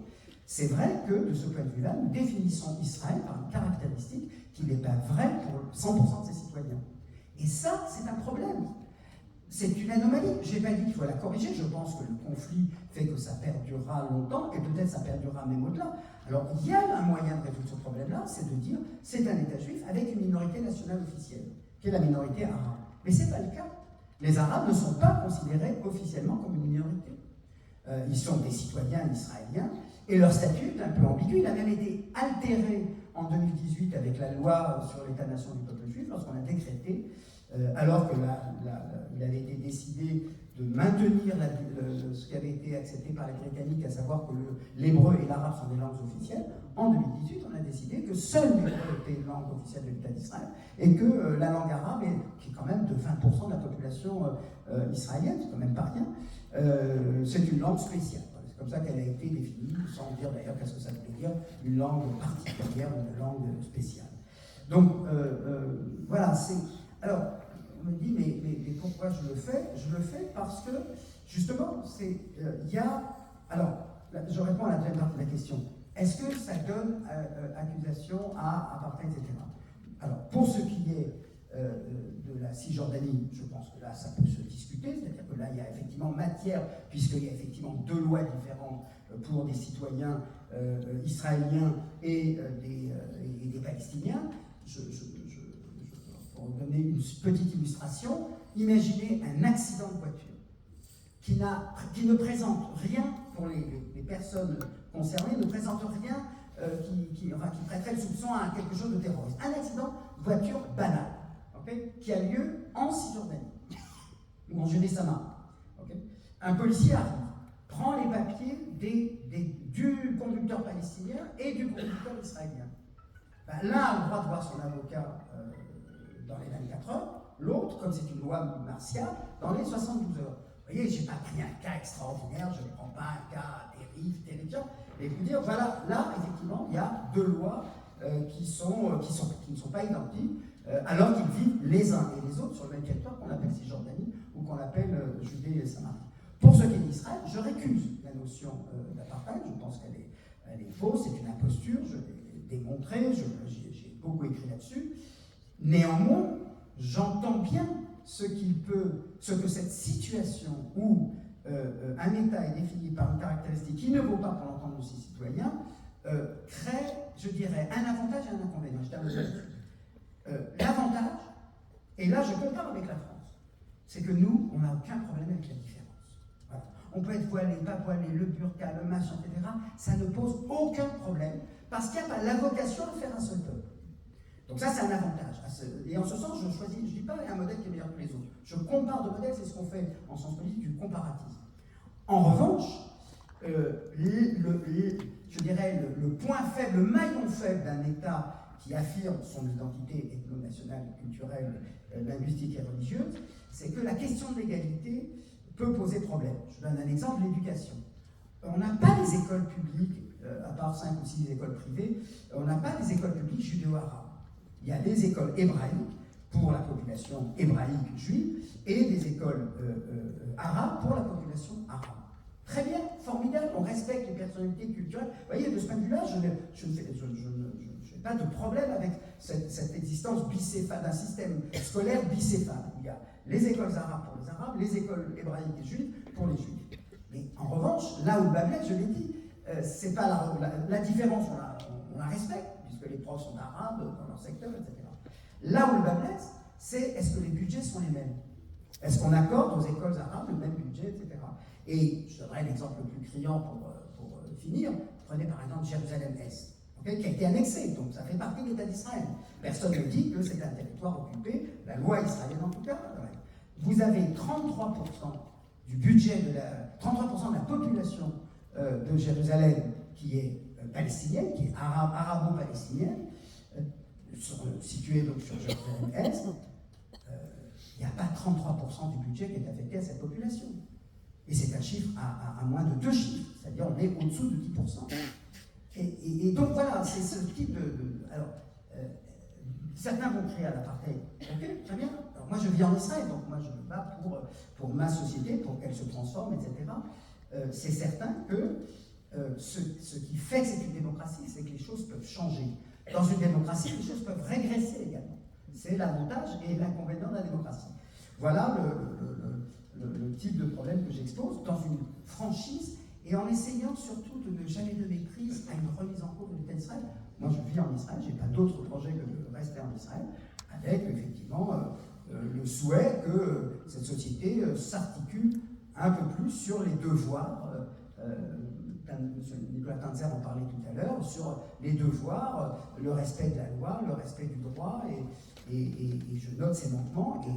C'est vrai que, de ce point de vue-là, nous définissons Israël par une caractéristique qui n'est pas vraie pour 100% de ses citoyens. Et ça, c'est un problème. C'est une anomalie. Je n'ai pas dit qu'il faut la corriger. Je pense que le conflit fait que ça perdurera longtemps, et peut-être ça perdurera même au-delà. Alors, il y a un moyen de résoudre ce problème-là, c'est de dire c'est un État juif avec une minorité nationale officielle, qui est la minorité arabe. Mais ce n'est pas le cas. Les Arabes ne sont pas considérés officiellement comme une minorité. Ils sont des citoyens israéliens, et leur statut est un peu ambigu. Il a même été altéré en 2018 avec la loi sur l'État-nation du peuple juif, lorsqu'on a décrété, alors qu'il avait été décidé de maintenir ce qui avait été accepté par les Britanniques, à savoir que l'hébreu et l'arabe sont des langues officielles. En 2018, on a décidé que seul l'hébreu était une langue officielle de l'État d'Israël et que la langue arabe, qui est quand même de 20% de la population israélienne, c'est quand même pas rien, c'est une langue spéciale. C'est comme ça qu'elle a été définie, sans dire d'ailleurs qu'est-ce que ça voulait dire, une langue particulière ou une langue spéciale. Donc, voilà, c'est... Alors, on me dit, mais pourquoi je le fais ? Je le fais parce que, justement, il y a... Alors, je réponds à la deuxième partie de la question. Est-ce que ça donne accusation à apartheid, etc. Alors, pour ce qui est de la Cisjordanie, je pense que là, ça peut se discuter, c'est-à-dire que là, il y a effectivement matière, puisqu'il y a effectivement deux lois différentes pour des citoyens israéliens et des Palestiniens. Pour vous donner une petite illustration, imaginez un accident de voiture qui ne présente rien pour les personnes concernées, ne présente rien qui prêterait le soupçon à quelque chose de terroriste. Un accident de voiture banal, qui a lieu en Cisjordanie ou en Judée-Samar. Un policier arrive, prend les papiers du conducteur palestinien et du conducteur israélien. L'un a le droit de voir son avocat dans les 24 heures, l'autre, comme c'est une loi martiale, dans les 72 heures. Vous voyez, je n'ai pas pris un cas extraordinaire, je ne prends pas un cas terrifiant, et vous dire, voilà, là, effectivement, il y a deux lois qui ne sont pas identiques, alors qu'ils vivent les uns et les autres sur le même territoire qu'on appelle Cisjordanie ou qu'on appelle Judée et Samarie. Pour ce qui est d'Israël, je récuse la notion d'apartheid, je pense qu'elle est fausse, c'est une imposture, je l'ai démontré, j'ai beaucoup écrit là-dessus. Néanmoins, j'entends bien ce que cette situation où un État est défini par une caractéristique qui ne vaut pas pour l'entendre de ses citoyens, crée, je dirais, un avantage et un inconvénient. Je termine là-dessus. L'avantage, et là je compare avec la France, c'est que nous, on n'a aucun problème avec la différence. Voilà. On peut être voilé, pas voilé, le burqa, le machin, etc. Ça ne pose aucun problème, parce qu'il n'y a pas la vocation à faire un seul peuple. Donc ça, c'est un avantage. Et en ce sens, je ne dis pas un modèle qui est meilleur que les autres. Je compare deux modèles, c'est ce qu'on fait en sens politique du comparatisme. En revanche, je dirais le point faible, le maillon faible d'un État qui affirme son identité ethno-nationale, culturelle, linguistique et religieuse, c'est que la question de l'égalité peut poser problème. Je donne un exemple, l'éducation. On n'a pas des écoles publiques, à part 5 ou 6 écoles privées, on n'a pas des écoles publiques judéo-arabes. Il y a des écoles hébraïques pour la population hébraïque juive et des écoles arabes pour la population arabe. Très bien, formidable, on respecte les personnalités culturelles. Vous voyez, de ce point de vue-là, je n'ai pas de problème avec cette existence bicéphale, d'un système scolaire bicéphale. Il y a les écoles arabes pour les arabes, les écoles hébraïques et juives pour les juifs. Mais en revanche, là où le bas blesse, je l'ai dit, c'est pas la différence, on la respecte, puisque les profs sont arabes dans leur secteur, etc. Là où le bas blesse, c'est est-ce que les budgets sont les mêmes? Est-ce qu'on accorde aux écoles arabes le même budget, etc. Et je donnerai l'exemple le plus criant pour finir. Prenez par exemple Jérusalem-Est, okay, qui a été annexé, donc ça fait partie de l'État d'Israël. Personne ne dit que c'est un territoire occupé, la loi israélienne en tout cas. Vous avez 33% du budget 33% de la population de Jérusalem qui est palestinienne, qui est arabo-palestinienne, située donc sur Jérusalem-Est. Il n'y a pas 33% du budget qui est affecté à cette population. Et c'est un chiffre à moins de 2 chiffres, c'est-à-dire on est au-dessous de 10%. Et donc voilà, c'est ce type alors, certains vont créer à l'apartheid. Ok, très bien. Alors moi je vis en Israël, donc moi je me bats pour ma société, pour qu'elle se transforme, etc. C'est certain que ce qui fait que c'est une démocratie, c'est que les choses peuvent changer. Dans une démocratie, les choses peuvent régresser également. C'est l'avantage et l'inconvénient de la démocratie. Voilà le type de problème que j'expose dans une franchise et en essayant surtout de ne jamais donner prise à une remise en cause de l'État d'Israël. Moi, je vis en Israël, je n'ai pas d'autre projet que de rester en Israël, avec effectivement le souhait que cette société s'articule un peu plus sur les devoirs. M. Nicolas Tanzer en parlait tout à l'heure, sur les devoirs, le respect de la loi, le respect du droit, et je note ces manquements, et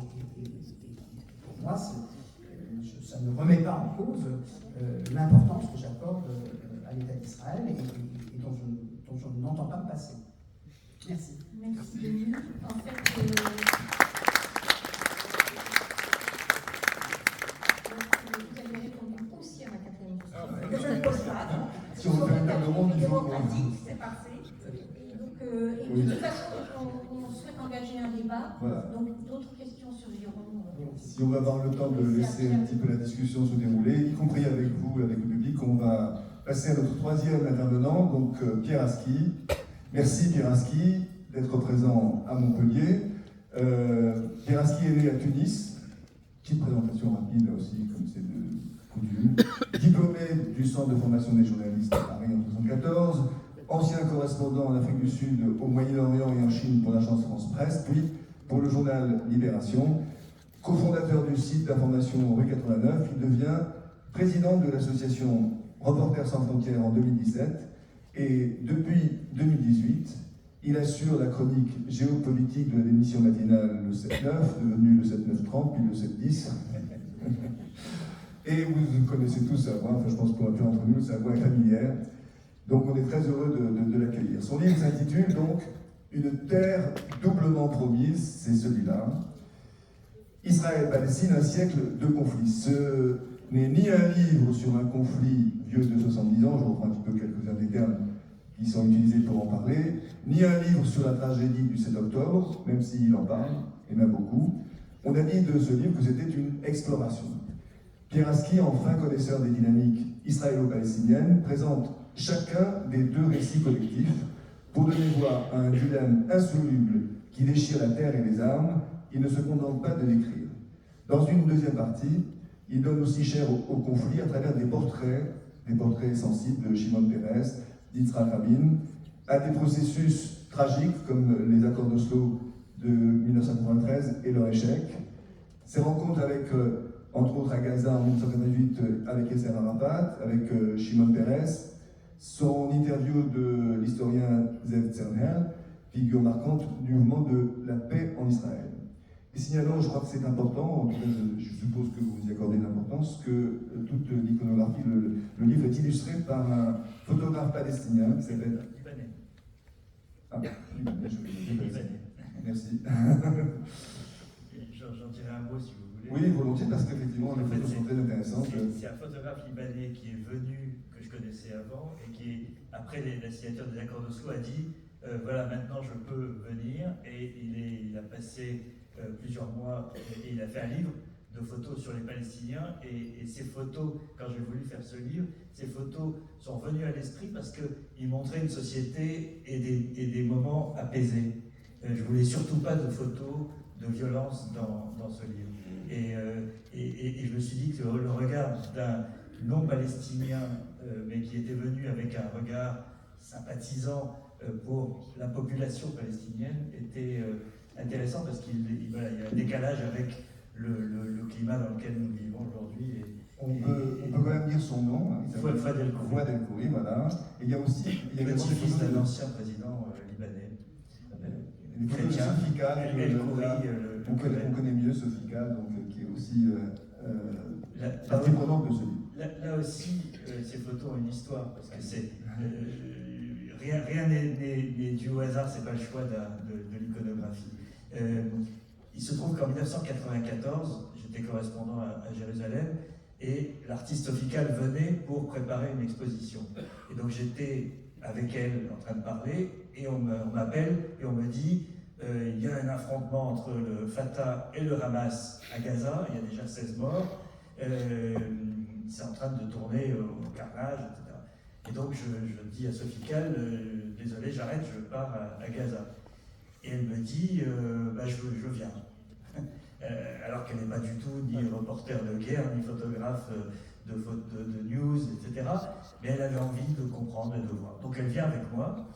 pour moi, ça ne remet pas en cause l'importance que j'accorde à l'État d'Israël et dont je n'entends pas me passer. Merci. Merci Denis. En fait, vous avez répondu aussi à ma quatrième question. Je ne pose pas. Si on fait une table ronde, il faut... Démocratique, c'est parfait. Et de toute façon, on souhaite engager un débat. Voilà. Donc, d'autres questions surgiront. Si on va avoir le temps de laisser un petit peu la discussion se dérouler, y compris avec vous, avec le public, on va passer à notre troisième intervenant, donc Pierre Aski. Merci Pierre Aski d'être présent à Montpellier. Pierre Aski est né à Tunis. Petite présentation rapide là aussi, comme c'est de coutume. Diplômé du Centre de formation des journalistes à Paris en 1974, ancien correspondant en Afrique du Sud, au Moyen-Orient et en Chine pour l'agence France Presse, puis pour le journal Libération. Co-fondateur du site d'information Rue 89, il devient président de l'association Reporters sans frontières en 2017 et depuis 2018, il assure la chronique géopolitique de l'émission matinale le 7-9, devenu le 7-9-30, puis le 7-10. Et vous connaissez tous sa voix, enfin je pense pour un peu entre nous, sa voix est familière. Donc on est très heureux de l'accueillir. Son livre s'intitule donc « Une terre doublement promise », c'est celui-là. Israël-Palestine, un siècle de conflits. Ce n'est ni un livre sur un conflit vieux de 70 ans, je reprends un petit peu quelques-uns des termes qui sont utilisés pour en parler, ni un livre sur la tragédie du 7 octobre, même s'il en parle, et même beaucoup. On a dit de ce livre que c'était une exploration. Pierre Aski, en fin connaisseur des dynamiques israélo-palestiniennes, présente chacun des deux récits collectifs pour donner voix à un dilemme insoluble qui déchire la terre et les armes. Il ne se contente pas de l'écrire. Dans une deuxième partie, il donne aussi chair au conflit à travers des portraits sensibles de Shimon Peres, d'Yitzhak Rabin, à des processus tragiques comme les accords d'Oslo de 1993 et leur échec. Ses rencontres avec, entre autres à Gaza en 1988, avec Yasser Arafat, avec Shimon Peres, son interview de l'historien Zev Tzerner, figure marquante du mouvement de la paix en Israël. Et signalons, je crois que c'est important, en tout cas je suppose que vous y accordez de l'importance, que toute l'iconographie, le livre est illustré par un photographe palestinien qui s'appelle... Libanais. Ah, Libanais, Libanais. Merci. J'en dirai un mot si vous voulez. Oui, volontiers, parce qu'effectivement, les photos sont très intéressantes. C'est un photographe libanais qui est venu, que je connaissais avant, et qui, après la signature des accords d'Oslo, a dit voilà, maintenant je peux venir. Et il a passé plusieurs mois et il a fait un livre de photos sur les Palestiniens. Et ces photos, quand j'ai voulu faire ce livre, ces photos sont venues à l'esprit parce qu'ils montraient une société et des moments apaisés. Je voulais surtout pas de photos de violence dans ce livre. Et je me suis dit que le regard d'un non-palestinien, mais qui était venu avec un regard sympathisant pour la population palestinienne, était intéressant parce qu'il y a un décalage avec le climat dans lequel nous vivons aujourd'hui. On peut quand même dire son nom. Hein, Fouad El-Khoury. Fouad El-Khoury, voilà. Et il y a aussi... Il y a petit-fils d'un ancien président libanais. Les photos de Sofika, on connaît mieux Sofika, donc qui est aussi partie prenante de ce livre. Là aussi, ces photos ont une histoire, parce que c'est rien n'est dû au hasard, c'est pas le choix de l'iconographie. Il se trouve qu'en 1994, j'étais correspondant à Jérusalem, et l'artiste Sofika venait pour préparer une exposition. Et donc j'étais avec elle en train de parler, et on m'appelle et on me dit il y a un affrontement entre le Fatah et le Hamas à Gaza, il y a déjà 16 morts, c'est en train de tourner au carnage, etc. Et donc je dis à Sophie Kal, désolé, j'arrête, je pars à Gaza. Et elle me dit je viens. Alors qu'elle n'est pas du tout ni reporter de guerre, ni photographe de news, etc. Mais elle avait envie de comprendre et de voir. Donc elle vient avec moi,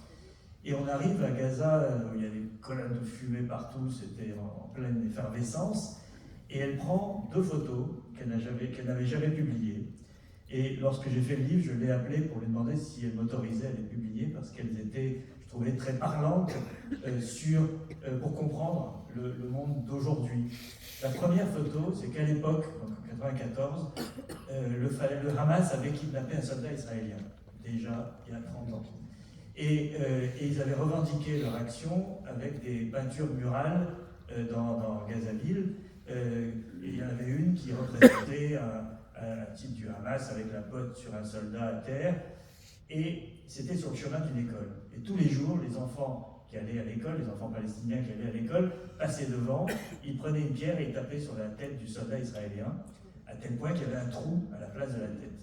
et on arrive à Gaza, où il y a des colonnes de fumée partout, c'était en pleine effervescence, et elle prend 2 photos qu'elle n'avait jamais publiées. Et lorsque j'ai fait le livre, je l'ai appelée pour lui demander si elle m'autorisait à les publier, parce qu'elles étaient, je trouvais, très parlantes pour comprendre le monde d'aujourd'hui. La première photo, c'est qu'à l'époque, donc en 1994, le Hamas avait kidnappé un soldat israélien, déjà il y a 30 ans. Et ils avaient revendiqué leur action avec des peintures murales dans Gazaville. Il y en avait une qui représentait un type du Hamas avec la botte sur un soldat à terre, et c'était sur le chemin d'une école. Et tous les jours, les enfants qui allaient à l'école, les enfants palestiniens qui allaient à l'école, passaient devant, ils prenaient une pierre et ils tapaient sur la tête du soldat israélien, à tel point qu'il y avait un trou à la place de la tête.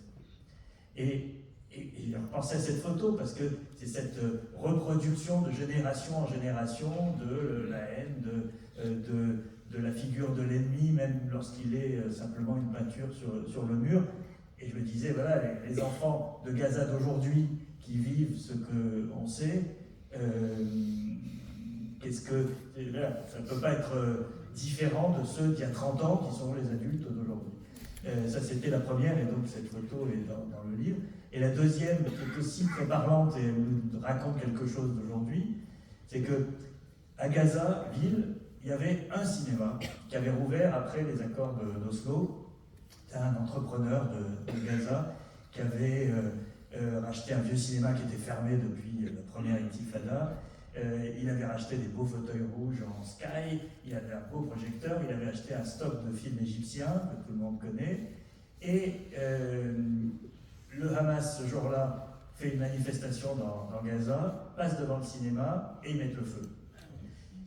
Et je repensais à cette photo parce que c'est cette reproduction de génération en génération de la haine, de la figure de l'ennemi, même lorsqu'il est simplement une peinture sur le mur. Et je me disais, voilà, les enfants de Gaza d'aujourd'hui qui vivent ce qu'on sait, ça ne peut pas être différent de ceux d'il y a 30 ans qui sont les adultes d'aujourd'hui. Ça, c'était la première, et donc cette photo est dans le livre. Et la deuxième, qui est aussi très parlante et nous raconte quelque chose d'aujourd'hui, c'est que à Gaza, ville, il y avait un cinéma qui avait rouvert après les accords d'Oslo. C'était un entrepreneur de Gaza qui avait racheté un vieux cinéma qui était fermé depuis la première intifada. Il avait racheté des beaux fauteuils rouges en sky, il avait un beau projecteur, il avait acheté un stock de films égyptiens que tout le monde connaît. Et le Hamas, ce jour-là, fait une manifestation dans Gaza, passe devant le cinéma et ils mettent le feu.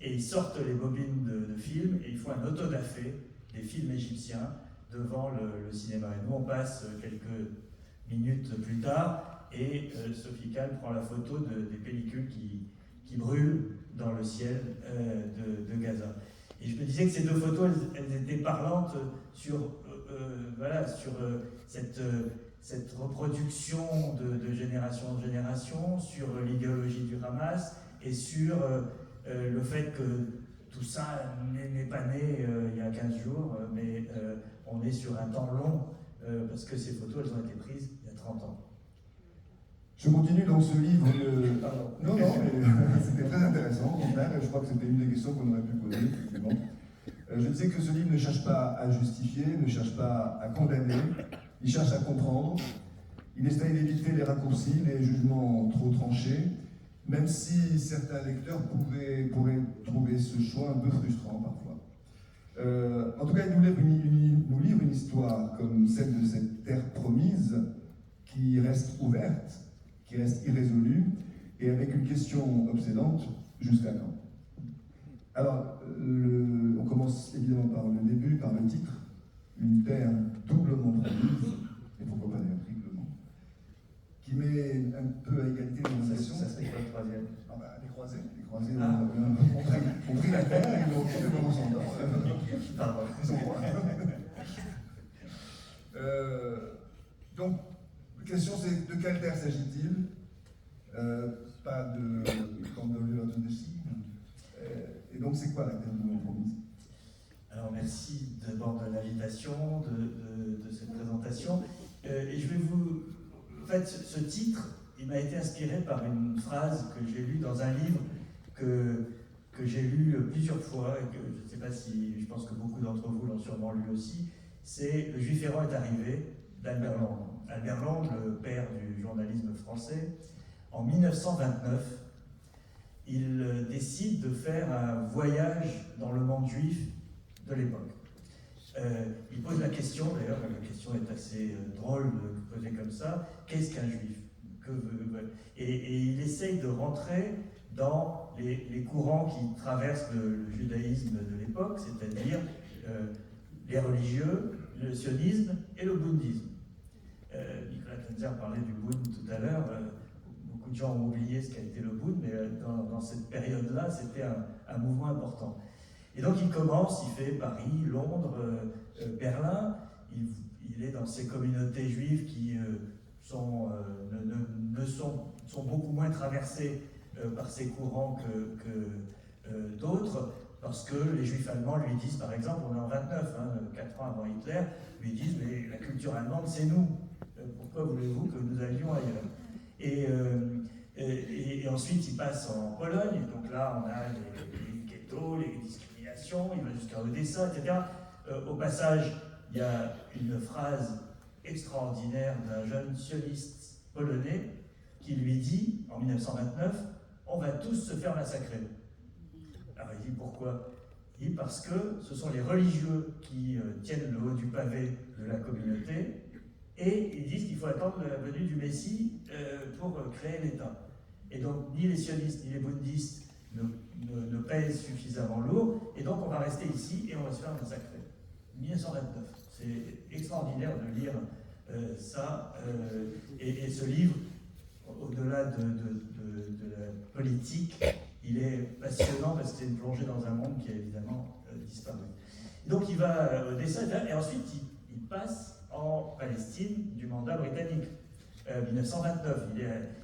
Et ils sortent les bobines de films et ils font un autodafé des films égyptiens devant le cinéma. Et nous, on passe quelques minutes plus tard, et Sophie Kahn prend la photo des pellicules qui brûlent dans le ciel de Gaza. Et je me disais que ces deux photos, elles étaient parlantes sur, sur cette reproduction de génération en génération, sur l'idéologie du Hamas, et sur le fait que tout ça n'est pas né il y a 15 jours, mais on est sur un temps long, parce que ces photos, elles ont été prises il y a 30 ans. Je continue dans ce livre. Non, mais c'était très intéressant, au contraire, et je crois que c'était une des questions qu'on aurait pu poser, effectivement. Je disais que ce livre ne cherche pas à justifier, ne cherche pas à condamner, il cherche à comprendre. Il essaye d'éviter les raccourcis, les jugements trop tranchés, même si certains lecteurs pourraient trouver ce choix un peu frustrant parfois. En tout cas, il nous livre une histoire comme celle de cette terre promise qui reste ouverte, qui reste irrésolue, et avec une question obsédante, jusqu'à quand? Alors, on commence évidemment par le début, par le titre, une terre doublement promise, et pourquoi pas d'ailleurs triplement, qui met un peu à égalité les nations. Ça serait quoi le troisième? Ah bah, les croisés ont pris la terre et ils l'ont pris de ensemble. Pardon. Ils sont quoi? Donc, la question c'est de quelle terre s'agit-il? Pas de Candelier de Chine. Et donc, c'est quoi la terre doublement promise? Alors, merci d'abord de l'invitation, de cette présentation. Et je vais vous... En fait, ce titre, il m'a été inspiré par une phrase que j'ai lue dans un livre que j'ai lu plusieurs fois, et que je ne sais pas si... Je pense que beaucoup d'entre vous l'ont sûrement lu aussi. C'est « Le Juif errant est arrivé » d'Albert Londres. Albert Londres, le père du journalisme français, en 1929, il décide de faire un voyage dans le monde juif de l'époque. Il pose la question, d'ailleurs la question est assez drôle de poser comme ça, qu'est-ce qu'un juif? Et il essaye de rentrer dans les courants qui traversent le judaïsme de l'époque, c'est-à-dire les religieux, le sionisme et le bouddhisme. Nicolas Klenzer parlait du Bund tout à l'heure. Beaucoup de gens ont oublié ce qu'a été le Bund, mais dans cette période-là, c'était un mouvement important. Et donc il commence, il fait Paris, Londres, Berlin. Il est dans ces communautés juives qui sont beaucoup moins traversées par ces courants que d'autres, parce que les juifs allemands lui disent, par exemple, on est en 29, 4 ans avant Hitler, lui disent, mais la culture allemande, c'est nous. Pourquoi voulez-vous que nous allions ailleurs? Et ensuite, il passe en Pologne, et donc là, on a les ghettos, les discriminations, il va jusqu'à Odessa, etc. Au passage, il y a une phrase extraordinaire d'un jeune sioniste polonais qui lui dit, en 1929, « On va tous se faire massacrer ». Alors il dit pourquoi? Il dit parce que ce sont les religieux qui tiennent le haut du pavé de la communauté, et ils disent qu'il faut attendre la venue du Messie pour créer l'État. Et donc ni les sionistes ni les bouddhistes ne pèsent suffisamment lourd, et donc on va rester ici et on va se faire massacrer. 1929, c'est extraordinaire de lire ça, et ce livre, au-delà de la politique, il est passionnant parce que c'est une plongée dans un monde qui a évidemment disparu. Et donc il va à Odessa, et ensuite il passe en Palestine du mandat britannique. 1929,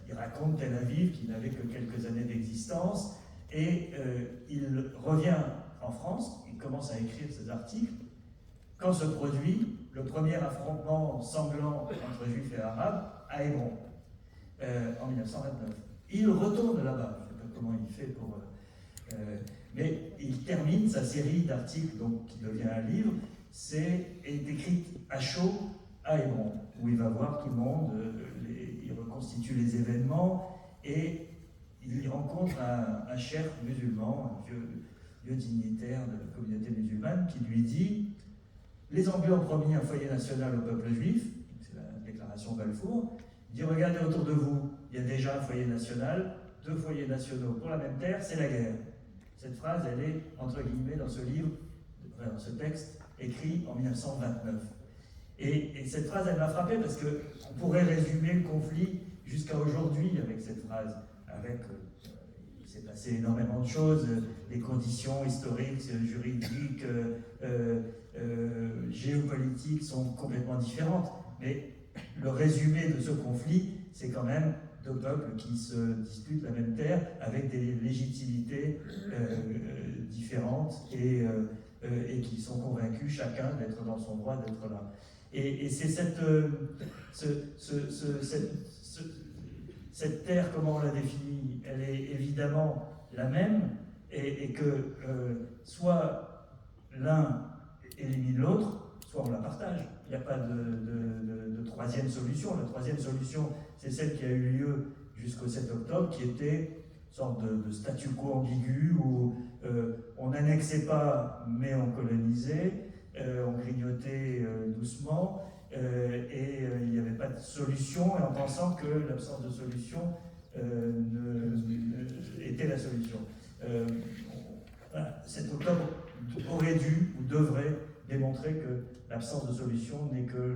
il raconte Tel Aviv qui n'avait que quelques années d'existence, et il revient en France, il commence à écrire ses articles, quand se produit le premier affrontement sanglant entre juifs et arabes à Hébron, en 1929. Il retourne là-bas, je ne sais pas comment il fait pour... mais il termine sa série d'articles, donc, qui devient un livre, est écrite à chaud à Hébron, où il va voir tout le monde, il reconstitue les événements, et il y rencontre un chef musulman, un vieux dignitaire de la communauté musulmane, qui lui dit « Les Anglais ont promis un foyer national au peuple juif », c'est la déclaration Balfour, il dit « Regardez autour de vous, il y a déjà un foyer national, 2 foyers nationaux pour la même terre, c'est la guerre ». Cette phrase, elle est, entre guillemets, dans ce livre, dans ce texte, écrit en 1929. Et cette phrase, elle m'a frappé parce qu'on pourrait résumer le conflit jusqu'à aujourd'hui avec cette phrase. Il s'est passé énormément de choses, les conditions historiques, juridiques, géopolitiques sont complètement différentes. Mais le résumé de ce conflit, c'est quand même deux peuples qui se disputent la même terre avec des légitimités différentes et qui sont convaincus chacun d'être dans son droit d'être là. Et c'est cette terre, comment on la définit, elle est évidemment la même et que soit l'un élimine l'autre, soit on la partage. Il n'y a pas de troisième solution. La troisième solution, c'est celle qui a eu lieu jusqu'au 7 octobre, qui était une sorte de statu quo ambigu où on n'annexait pas, mais on colonisait, on grignotait doucement, et il n'y avait pas de solution, et en pensant que l'absence de solution était la solution. Voilà, 7 octobre aurait dû ou devrait démontrer que l'absence de solution n'est que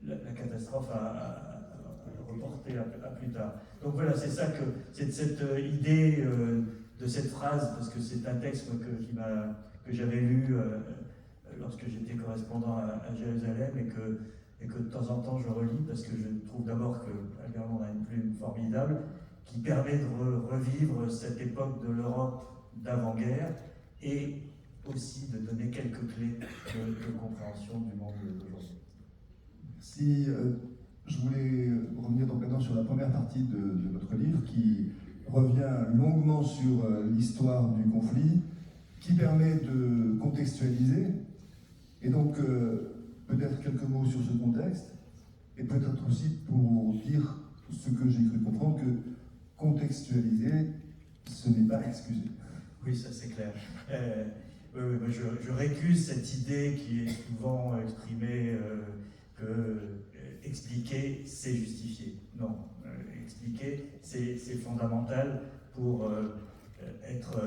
la catastrophe à reporter à plus tard. Donc voilà, c'est ça que c'est cette idée de cette phrase, parce que c'est un texte que j'avais lu lorsque j'étais correspondant à Jérusalem et que de temps en temps je relis, parce que je trouve d'abord qu'Algernon a une plume formidable qui permet de revivre cette époque de l'Europe d'avant-guerre et aussi de donner quelques clés de compréhension du monde d'aujourd'hui. Si je voulais revenir donc maintenant sur la première partie de votre livre qui revient longuement sur l'histoire du conflit, qui permet de contextualiser, et donc peut-être quelques mots sur ce contexte, et peut-être aussi pour dire ce que j'ai cru comprendre, que contextualiser, ce n'est pas excuser. Oui, ça c'est clair. Je récuse cette idée qui est souvent exprimée que expliquer, c'est justifier. Non, expliquer, c'est fondamental pour être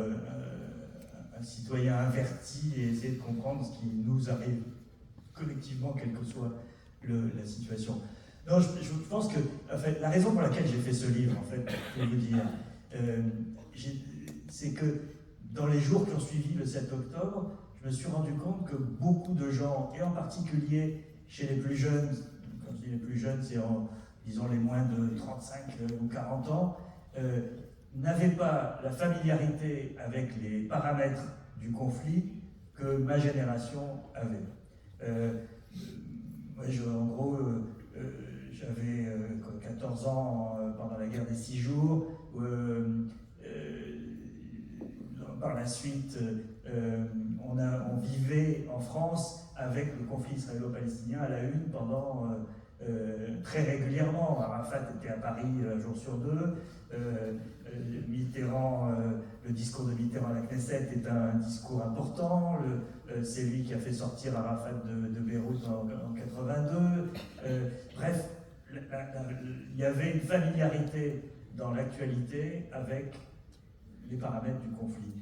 un citoyen averti et essayer de comprendre ce qui nous arrive collectivement, quelle que soit la situation. Non, je pense que en fait, la raison pour laquelle j'ai fait ce livre, en fait, pour vous dire, c'est que dans les jours qui ont suivi le 7 octobre, je me suis rendu compte que beaucoup de gens, et en particulier chez les plus jeunes, quand je dis les plus jeunes, c'est disons les moins de 35 ou 40 ans, n'avaient pas la familiarité avec les paramètres du conflit que ma génération avait. En gros, j'avais 14 ans pendant la guerre des 6 jours. Par la suite, on vivait en France avec le conflit israélo-palestinien à la une pendant très régulièrement. Arafat était à Paris un jour sur deux. Mitterrand, le discours de Mitterrand à la Knesset est un discours important. C'est lui qui a fait sortir Arafat de Beyrouth en 82. Bref, il y avait une familiarité dans l'actualité avec les paramètres du conflit.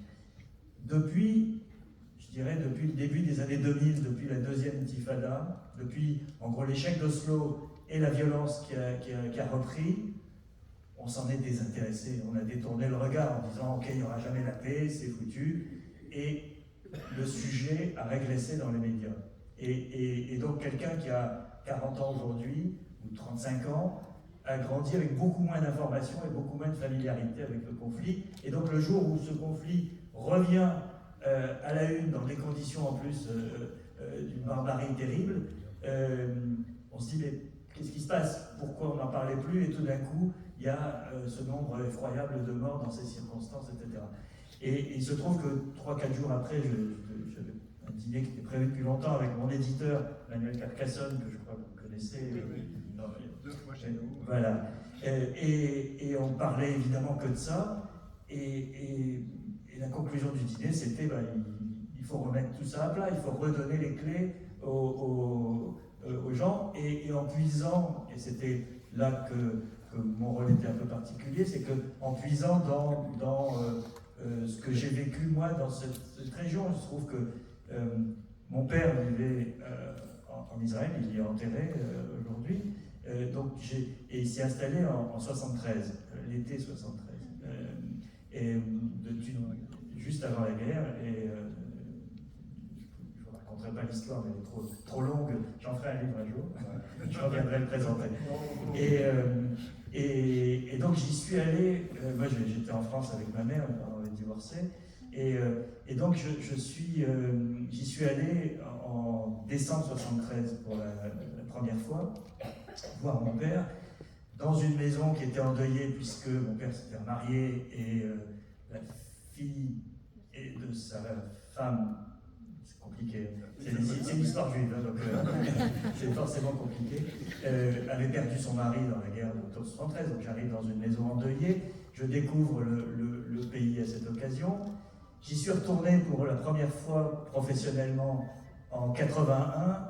Depuis le début des années 2000, depuis la deuxième intifada, depuis en gros l'échec d'Oslo et la violence qui a repris, on s'en est désintéressé. On a détourné le regard en disant « Ok, il n'y aura jamais la paix, c'est foutu ». Et le sujet a régressé dans les médias. Et donc quelqu'un qui a 40 ans aujourd'hui, ou 35 ans, a grandi avec beaucoup moins d'informations et beaucoup moins de familiarité avec le conflit. Et donc le jour où ce conflit revient à la une dans des conditions en plus d'une barbarie terrible, on se dit mais qu'est-ce qui se passe? Pourquoi on n'en parlait plus? Et tout d'un coup, il y a ce nombre effroyable de morts dans ces circonstances, etc. Et il se trouve que 3-4 jours après, j'avais un dîner qui était prévu depuis longtemps avec mon éditeur, Manuel Carcassonne, que je crois que vous connaissez. Deux fois chez nous. Voilà. Et on parlait évidemment que de ça. Et la conclusion du dîner, c'était il faut remettre tout ça à plat, il faut redonner les clés aux gens. Et en puisant, et c'était là que mon rôle était un peu particulier, c'est qu'en puisant dans ce que j'ai vécu moi dans cette région, je trouve que Mon père vivait en Israël, il y est enterré aujourd'hui, et il s'est installé en 73, l'été 73, juste avant la guerre, et je ne vous raconterai pas l'histoire, mais elle est trop longue, j'en ferai un livre un jour, je reviendrai le présenter. Et donc j'y suis allé, moi j'étais en France avec ma mère, mes parents avaient divorcé, et donc j'y suis allé en décembre 73 pour la première fois, voir mon père, dans une maison qui était endeuillée puisque mon père s'était marié et la fille de sa femme, c'est compliqué, c'est une histoire juive, hein, donc c'est forcément compliqué, avait perdu son mari dans la guerre d'octobre 73, donc j'arrive dans une maison endeuillée, je découvre le pays à cette occasion. J'y suis retourné pour la première fois professionnellement en 81,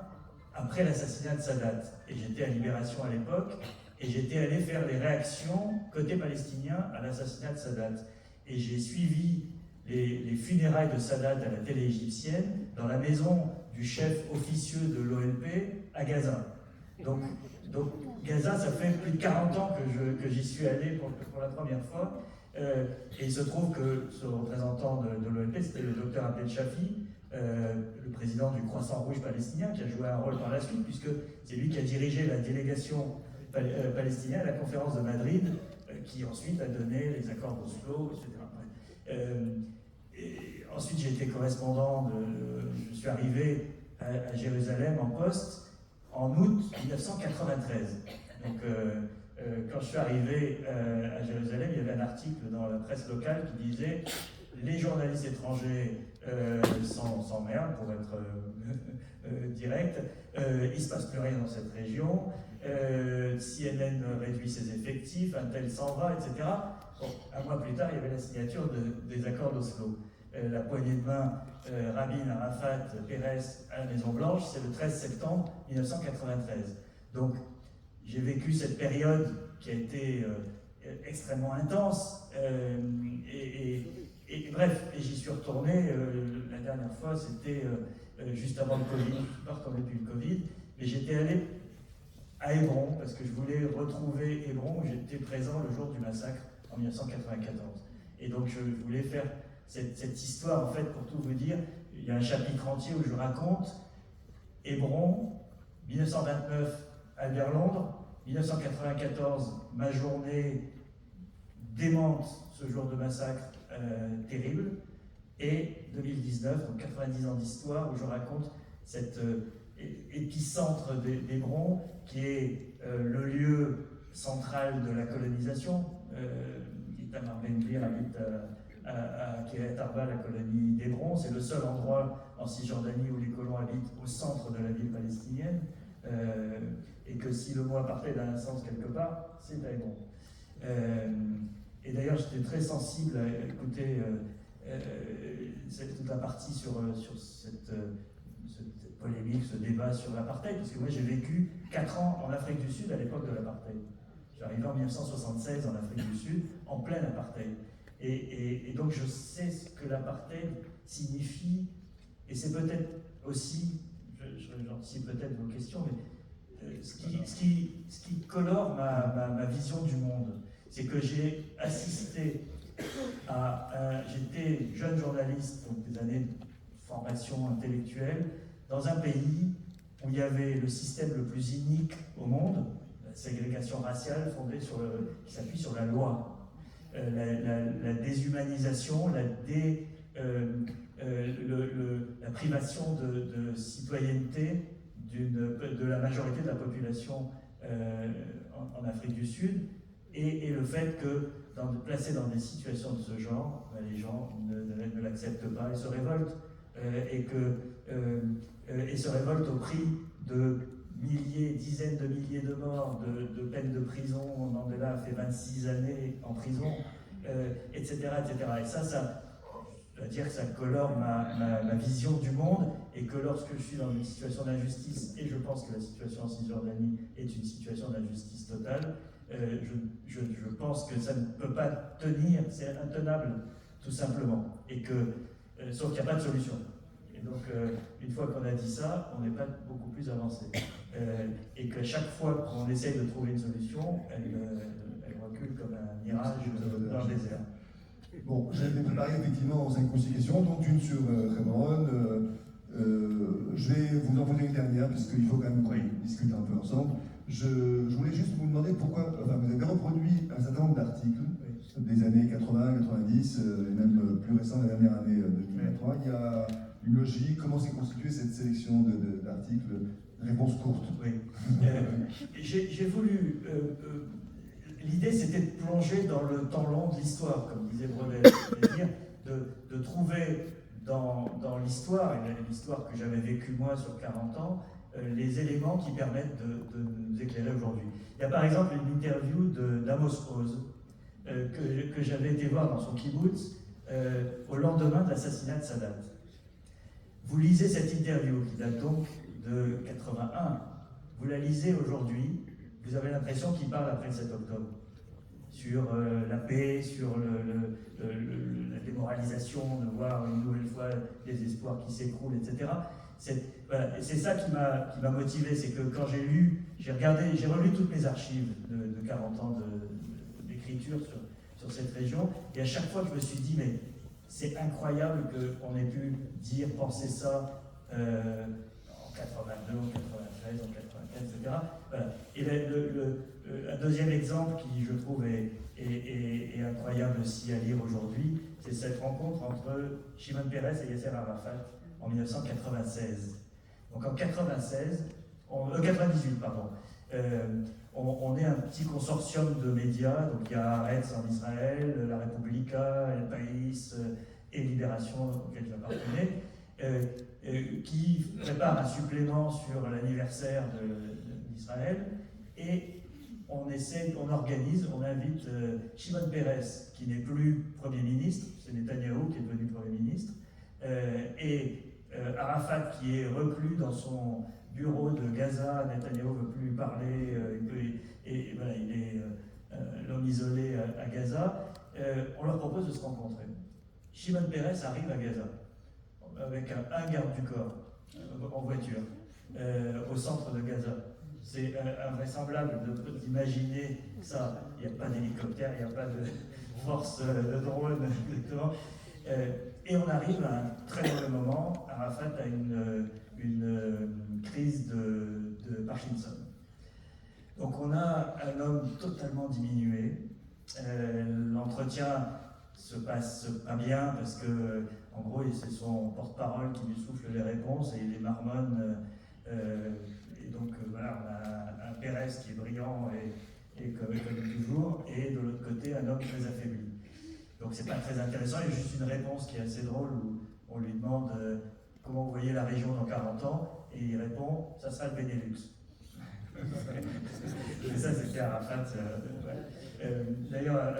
après l'assassinat de Sadat. Et j'étais à Libération à l'époque, et j'étais allé faire les réactions côté palestinien à l'assassinat de Sadat. Et j'ai suivi les funérailles de Sadat à la télé égyptienne, dans la maison du chef officieux de l'OLP à Gaza. Donc Gaza, ça fait plus de 40 ans que j'y suis allé pour la première fois. Et il se trouve que ce représentant de l'OLP, c'était le docteur Abdel Shafi, le président du Croissant Rouge palestinien, qui a joué un rôle par la suite, puisque c'est lui qui a dirigé la délégation palestinienne à la conférence de Madrid, qui ensuite a donné les accords d'Oslo, etc. Et ensuite, j'ai été correspondant, je suis arrivé à Jérusalem en poste en août 1993. Donc, quand je suis arrivé à Jérusalem, il y avait un article dans la presse locale qui disait « Les journalistes étrangers s'emmerdent, pour être direct, il ne se passe plus rien dans cette région, CNN réduit ses effectifs, un tel s'en va, etc. » Bon, un mois plus tard, il y avait la signature des accords d'Oslo. La poignée de main Rabin, Arafat, Pérez à la Maison-Blanche, c'est le 13 septembre 1993. Donc, j'ai vécu cette période qui a été extrêmement intense, et bref, et j'y suis retourné, la dernière fois c'était juste avant le Covid, je ne suis pas retourné depuis le Covid, mais j'étais allé à Hébron, parce que je voulais retrouver Hébron, où j'étais présent le jour du massacre en 1994. Et donc je voulais faire cette histoire, en fait, pour tout vous dire, il y a un chapitre entier où je raconte Hébron, 1929, Albert-Londres, 1994, ma journée démente ce jour de massacre terrible, et 2019, donc 90 ans d'histoire, où je raconte cet épicentre d'Hébron, qui est le lieu central de la colonisation. Itamar Ben-Gvir habite à Kiryat Arba, la colonie d'Hébron. C'est le seul endroit en Cisjordanie où les colons habitent au centre de la ville palestinienne. Et que si le mot apartheid a un sens quelque part, c'est à Hébron. Et d'ailleurs, j'étais très sensible à écouter toute la partie sur cette polémique, ce débat sur l'apartheid, parce que moi j'ai vécu 4 ans en Afrique du Sud à l'époque de l'apartheid. J'arrivais en 1976 en Afrique du Sud, en pleine apartheid. Et donc je sais ce que l'apartheid signifie, et c'est peut-être aussi, j'anticipe peut-être vos questions, mais ce qui colore ma vision du monde, c'est que j'ai assisté j'étais jeune journaliste, donc des années de formation intellectuelle, dans un pays où il y avait le système le plus inique au monde, la ségrégation raciale qui s'appuie sur la loi, la déshumanisation, la privation de citoyenneté de la majorité de la population en Afrique du Sud, et le fait que, placés dans des situations de ce genre, les gens ne l'acceptent pas et se révoltent, et se révoltent au prix de dizaines de milliers de morts, de peines de prison. Mandela a fait 26 années en prison, etc., etc. Et ça je dois dire que ça colore ma vision du monde, et que lorsque je suis dans une situation d'injustice, et je pense que la situation en Cisjordanie est une situation d'injustice totale, je pense que ça ne peut pas tenir, c'est intenable, tout simplement. Et que, sauf qu'il n'y a pas de solution. Et donc, une fois qu'on a dit ça, on n'est pas beaucoup plus avancé. Et qu'à chaque fois qu'on essaye de trouver une solution, elle recule comme un mirage dans le désert. Bon, j'avais préparé effectivement 5 ou 6 questions, dont une sur Rémon. Je vais vous en poser une dernière, puisqu'il faut quand même qu'on discute un peu ensemble. Je voulais juste vous demander pourquoi, enfin, vous avez reproduit un certain nombre d'articles des années 80, 90, et même plus récents, la dernière année 2023. Il y a une logique, comment s'est constituée cette sélection d'articles? Réponse courte. Oui. J'ai voulu... L'idée, c'était de plonger dans le temps long de l'histoire, comme disait Brodel, c'est-à-dire de trouver dans l'histoire, et l'histoire que j'avais vécue moi sur 40 ans, les éléments qui permettent de nous éclairer aujourd'hui. Il y a par exemple une interview d'Amos Oz, que j'avais été voir dans son kibbutz au lendemain de l'assassinat de Sadat. Vous lisez cette interview qui date donc de 81, vous la lisez aujourd'hui, vous avez l'impression qu'il parle après le 7 octobre, sur la paix, sur la démoralisation, de voir une nouvelle fois des espoirs qui s'écroulent, etc. C'est ça qui m'a motivé, c'est que quand j'ai relu toutes mes archives de 40 ans d'écriture sur cette région, et à chaque fois je me suis dit, mais c'est incroyable qu'on ait pu dire, penser ça en 82, en 93, en 84, etc. Voilà. Et un deuxième exemple qui, je trouve, est incroyable aussi à lire aujourd'hui, c'est cette rencontre entre Shimon Peres et Yasser Arafat en 1996. Donc en 98, pardon. On est un petit consortium de médias, donc il y a Haaretz en Israël, La Repubblica, El País et Libération, auquel j'appartenais, qui prépare un supplément sur l'anniversaire d'Israël, et on invite Shimon Peres, qui n'est plus Premier ministre, c'est Netanyahou qui est devenu Premier ministre, et Arafat qui est reclus dans son bureau de Gaza, Netanyahou ne veut plus lui parler, voilà, il est l'homme isolé à Gaza. On leur propose de se rencontrer. Shimon Peres arrive à Gaza avec un garde du corps en voiture au centre de Gaza. C'est invraisemblable d'imaginer ça. Il n'y a pas d'hélicoptère, il n'y a pas de force de drone exactement. Et on arrive à un très mauvais moment. Arafat a une crise de Parkinson. Donc on a un homme totalement diminué. L'entretien se passe pas bien parce que, en gros, c'est son porte-parole qui lui souffle les réponses et il les marmonne. Et donc voilà, on a un Pérez qui est brillant et comme toujours, et de l'autre côté un homme très affaibli. Donc c'est pas très intéressant, il y a juste une réponse qui est assez drôle où on lui demande comment vous voyez la région dans 40 ans, et il répond ça sera le Benelux. Et ça c'était Arafat. D'ailleurs,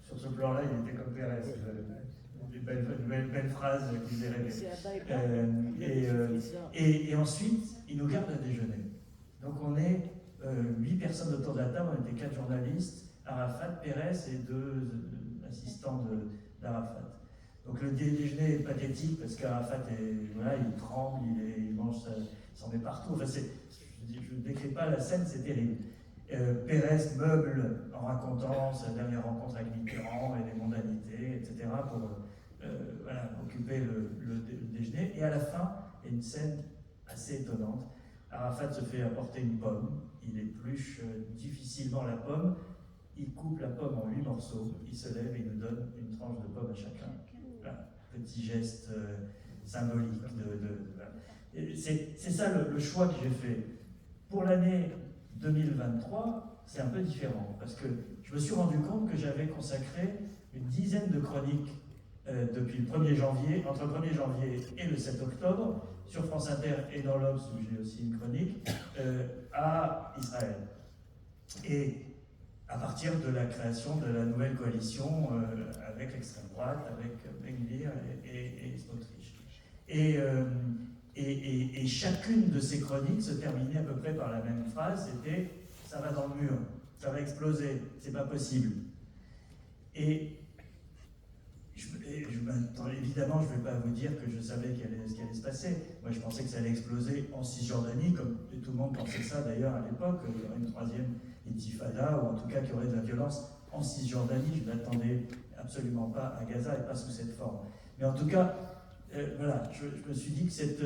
sur ce plan-là, il était comme Pérez. Une belle phrase qui faisait rêver. Et ensuite, il nous garde à déjeuner. Donc on est 8 personnes autour de la table, on était 4 journalistes, Arafat, Pérez et 2 assistants d'Arafat. Donc le déjeuner est pathétique parce qu'Arafat il tremble, il mange, il s'en met partout. Enfin, je ne décris pas la scène, c'est terrible. Pérez meuble en racontant sa dernière rencontre avec Mitterrand et les mondanités, etc. pour occuper le déjeuner. Et à la fin, il y a une scène assez étonnante. Arafat se fait apporter une pomme, il épluche difficilement la pomme, il coupe la pomme en 8 morceaux, il se lève et il nous donne une tranche de pomme à chacun. Voilà, petit geste symbolique. C'est ça le choix que j'ai fait. Pour l'année 2023, c'est un peu différent, parce que je me suis rendu compte que j'avais consacré une dizaine de chroniques depuis le 1er janvier, entre le 1er janvier et le 7 octobre, sur France Inter et dans l'Obs, où j'ai aussi une chronique, à Israël. Et à partir de la création de la nouvelle coalition avec l'extrême droite, avec Ben-Gvir et Smotrich. Et chacune de ces chroniques se terminait à peu près par la même phrase, c'était « ça va dans le mur, ça va exploser, c'est pas possible ». Et évidemment, évidemment, je ne vais pas vous dire que je savais ce qui allait se passer. Moi, je pensais que ça allait exploser en Cisjordanie, comme tout le monde pensait ça d'ailleurs à l'époque. Il y aurait une troisième intifada, ou en tout cas qu'il y aurait de la violence en Cisjordanie. Je ne m'attendais absolument pas à Gaza et pas sous cette forme. Mais en tout cas, voilà, je me suis dit que cet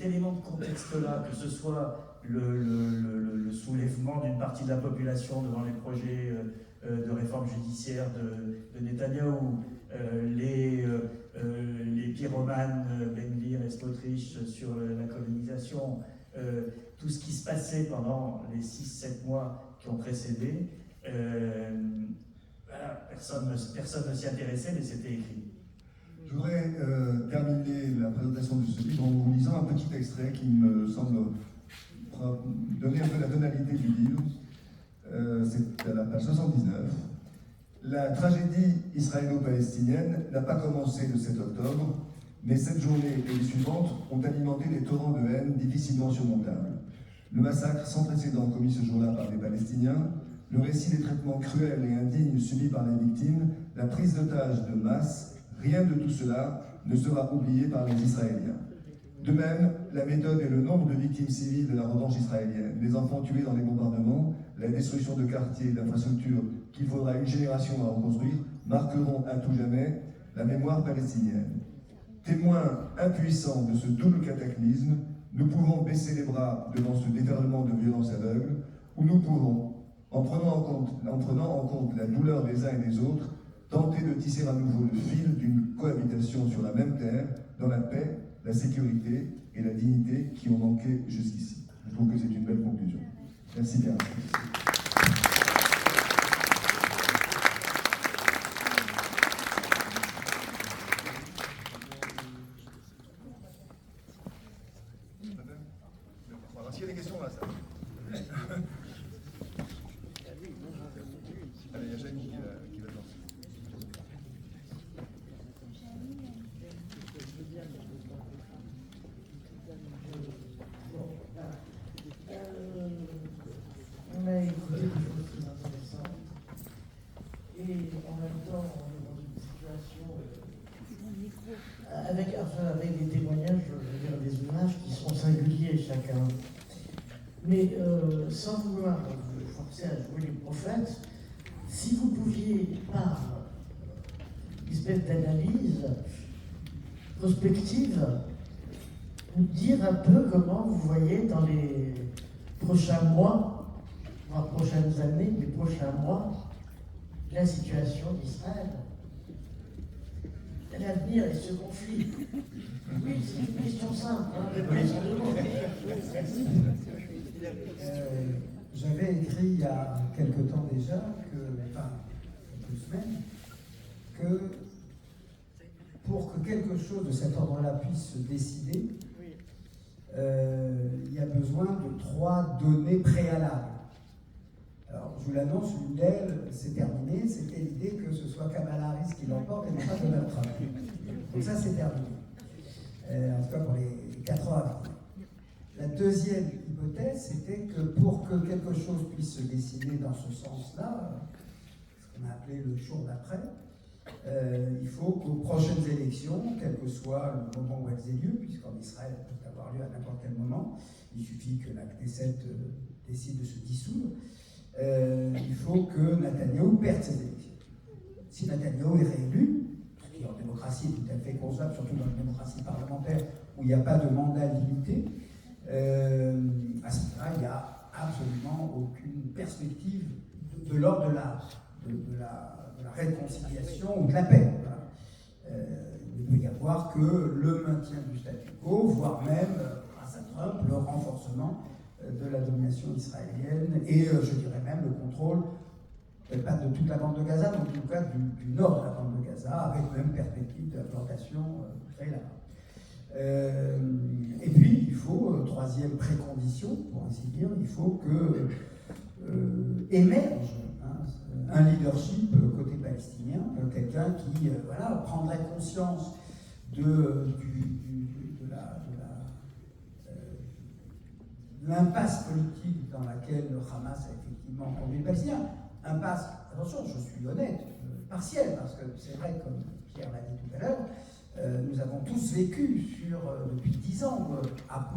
élément de contexte-là, que ce soit le soulèvement d'une partie de la population devant les projets de réforme judiciaire de Netanyahou, les pyromanes Ben Gvir et Smotrich sur la colonisation, tout ce qui se passait pendant les 6-7 mois qui ont précédé, voilà, personne ne s'y intéressait, mais c'était écrit. Je voudrais terminer la présentation de ce livre en vous lisant un petit extrait qui me semble donner un peu la tonalité du livre. C'est à la page 79. La tragédie israélo-palestinienne n'a pas commencé le 7 octobre, mais cette journée et les suivantes ont alimenté des torrents de haine difficilement surmontables. Le massacre sans précédent commis ce jour-là par les Palestiniens, le récit des traitements cruels et indignes subis par les victimes, la prise d'otages de masse, rien de tout cela ne sera oublié par les Israéliens. De même, la méthode et le nombre de victimes civiles de la revanche israélienne, les enfants tués dans les bombardements, la destruction de quartiers et d'infrastructures qu'il faudra une génération à reconstruire, marqueront à tout jamais la mémoire palestinienne. Témoins impuissants de ce double cataclysme, nous pouvons baisser les bras devant ce déferlement de violence aveugle, ou nous pouvons, en prenant en compte la douleur des uns et des autres, tenter de tisser à nouveau le fil d'une cohabitation sur la même terre, dans la paix, la sécurité et la dignité qui ont manqué jusqu'ici. Je trouve que c'est une belle conclusion. Merci bien. S'il y a des questions, là, ça. Allez, il y a Jamie qui va lancer. On a écouté des choses très intéressantes et en même temps on est dans une situation avec des témoignages, je veux dire des images qui sont singuliers chacun. Mais sans vouloir vous forcer à jouer les prophètes, si vous pouviez par une espèce d'analyse prospective nous dire un peu comment vous voyez dans les prochains mois, voire prochaines années, les prochains mois, la situation d'Israël, l'avenir et ce conflit. Oui, c'est une question simple, hein, réponse à deux mots. J'avais écrit il y a quelque temps déjà, quelques semaines, que pour que quelque chose de cet ordre-là puisse se décider, il y a besoin de 3 données préalables. Alors, je vous l'annonce, l'une d'elles, c'est terminé, c'était l'idée que ce soit Kamala Harris qui l'emporte et non pas Donald Trump. Donc ça, c'est terminé. En tout cas, pour les 4 ans à venir. La deuxième hypothèse, c'était que pour que quelque chose puisse se dessiner dans ce sens-là, ce qu'on a appelé le jour d'après, il faut qu'aux prochaines élections, quel que soit le moment où elles aient lieu, puisqu'en Israël elles peuvent avoir lieu à n'importe quel moment, il suffit que la Knesset décide de se dissoudre, il faut que Netanyahou perde ses élections. Si Netanyahou est réélu, ce qui en démocratie est tout à fait concevable, surtout dans une démocratie parlementaire où il n'y a pas de mandat limité, à ce moment-là, il n'y a absolument aucune perspective de l'ordre de la réconciliation ou de la paix. Voilà. Il ne peut y avoir que le maintien du statu quo, voire même, grâce à Trump, le renforcement de la domination israélienne et, je dirais même, le contrôle, peut-être pas de toute la bande de Gaza, mais en tout cas du nord de la bande de Gaza, avec même perspective d'implantation très là-bas. Et puis, il faut, troisième précondition, pour ainsi dire, il faut que émerge un leadership côté palestinien, quelqu'un qui prendrait conscience de l'impasse politique dans laquelle le Hamas a effectivement conduit les Palestiniens. Impasse, attention, je suis honnête, partielle, parce que c'est vrai, comme Pierre l'a dit tout à l'heure, nous avons tous vécu depuis 10 ans,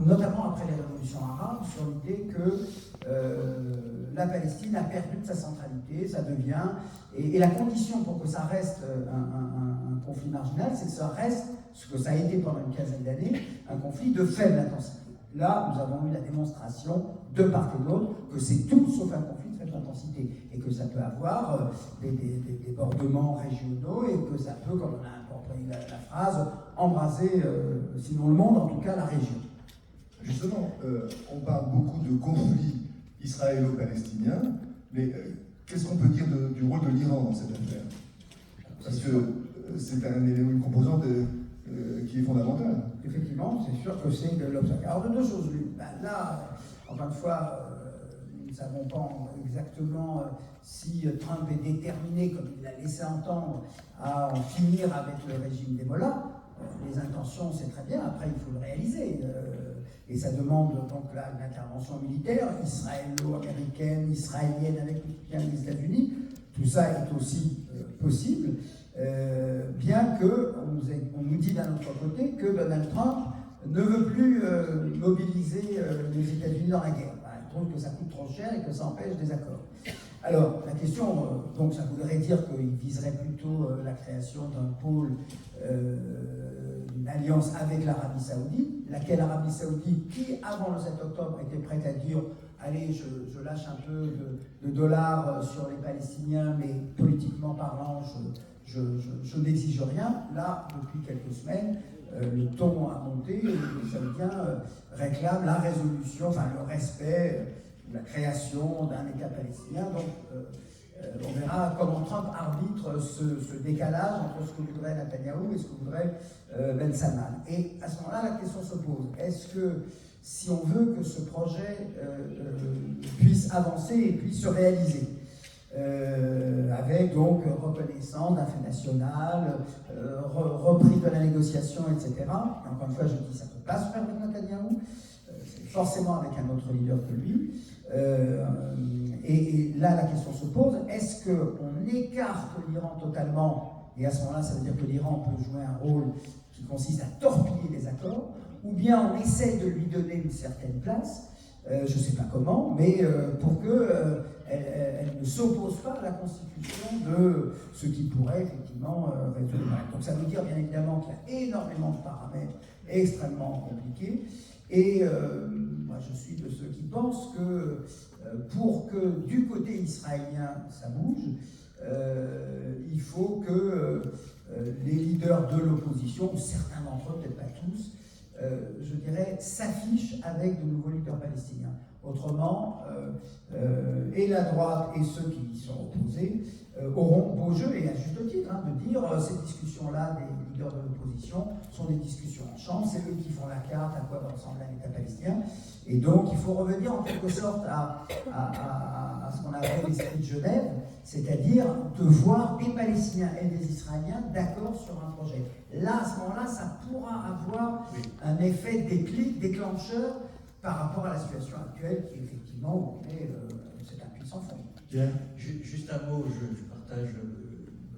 notamment après les révolutions arabes, sur l'idée que la Palestine a perdu de sa centralité, ça devient... Et la condition pour que ça reste un conflit marginal, c'est que ça reste, ce que ça a été pendant une quinzaine d'années, un conflit de faible intensité. Là, nous avons eu la démonstration, de part et d'autre, que c'est tout sauf un conflit de faible intensité, et que ça peut avoir des débordements régionaux, et que ça peut, comme on a employé la phrase, embraser, sinon le monde, en tout cas la région. Justement, on parle beaucoup de conflits israélo-palestiniens, mais qu'est-ce qu'on peut dire du rôle de l'Iran dans cette affaire? Parce que c'est un élément, une composante qui est fondamentale. Effectivement, c'est sûr que c'est de l'obstacle. Alors, de deux choses l'une. Là, encore une fois, nous ne savons pas exactement si Trump est déterminé, comme il l'a laissé entendre, à en finir avec le régime des Mollahs. Les intentions, c'est très bien, après il faut le réaliser. Et ça demande donc là une intervention militaire, israélo-américaine, israélienne avec le soutien des États-Unis. Tout ça est aussi possible, bien qu'on nous dit d'un autre côté que Donald Trump ne veut plus mobiliser les États-Unis dans la guerre. Il trouve que ça coûte trop cher et que ça empêche des accords. Alors, la question, donc ça voudrait dire qu'il viserait plutôt la création d'un pôle, d'une alliance avec l'Arabie Saoudite, laquelle Arabie Saoudite, qui avant le 7 octobre était prête à dire allez, je lâche un peu de dollars sur les Palestiniens, mais politiquement parlant, je n'exige rien. Là, depuis quelques semaines, le ton a monté et les Saoudiens réclament la résolution, enfin le respect, la création d'un État palestinien. Donc, on verra comment Trump arbitre ce décalage entre ce que voudrait Netanyahou et ce que voudrait Ben Salman. Et à ce moment-là, la question se pose, est-ce que si on veut que ce projet puisse avancer et puisse se réaliser, avec donc reconnaissance d'un fait national, reprise de la négociation, etc. Et encore une fois, je dis ça ne peut pas se faire avec Netanyahou, c'est forcément avec un autre leader que lui. Et là, la question se pose, est-ce qu'on écarte l'Iran totalement, et à ce moment-là, ça veut dire que l'Iran peut jouer un rôle qui consiste à torpiller les accords, ou bien on essaie de lui donner une certaine place, je ne sais pas comment, mais pour qu'elle ne s'oppose pas à la constitution de ce qui pourrait effectivement résoudre. Donc ça veut dire bien évidemment qu'il y a énormément de paramètres extrêmement compliqués, et moi je suis de ceux qui pensent que pour que du côté israélien ça bouge, il faut que les leaders de l'opposition, ou certains d'entre eux, peut-être pas tous, je dirais, s'affichent avec de nouveaux leaders palestiniens. Autrement, et la droite et ceux qui y sont opposés auront beau jeu, et à juste titre, de dire ces discussions-là des leaders de l'opposition sont des discussions en chambre, c'est eux qui font la carte à quoi va ressembler un État palestinien. Et donc, il faut revenir en quelque sorte à ce qu'on appelle l'esprit de Genève, c'est-à-dire de voir des Palestiniens et des Israéliens d'accord sur un projet. Là, à ce moment-là, ça pourra avoir un effet déclencheur par rapport à la situation actuelle qui, effectivement, c'est un puits sans fond. Bien. Juste un mot, je partage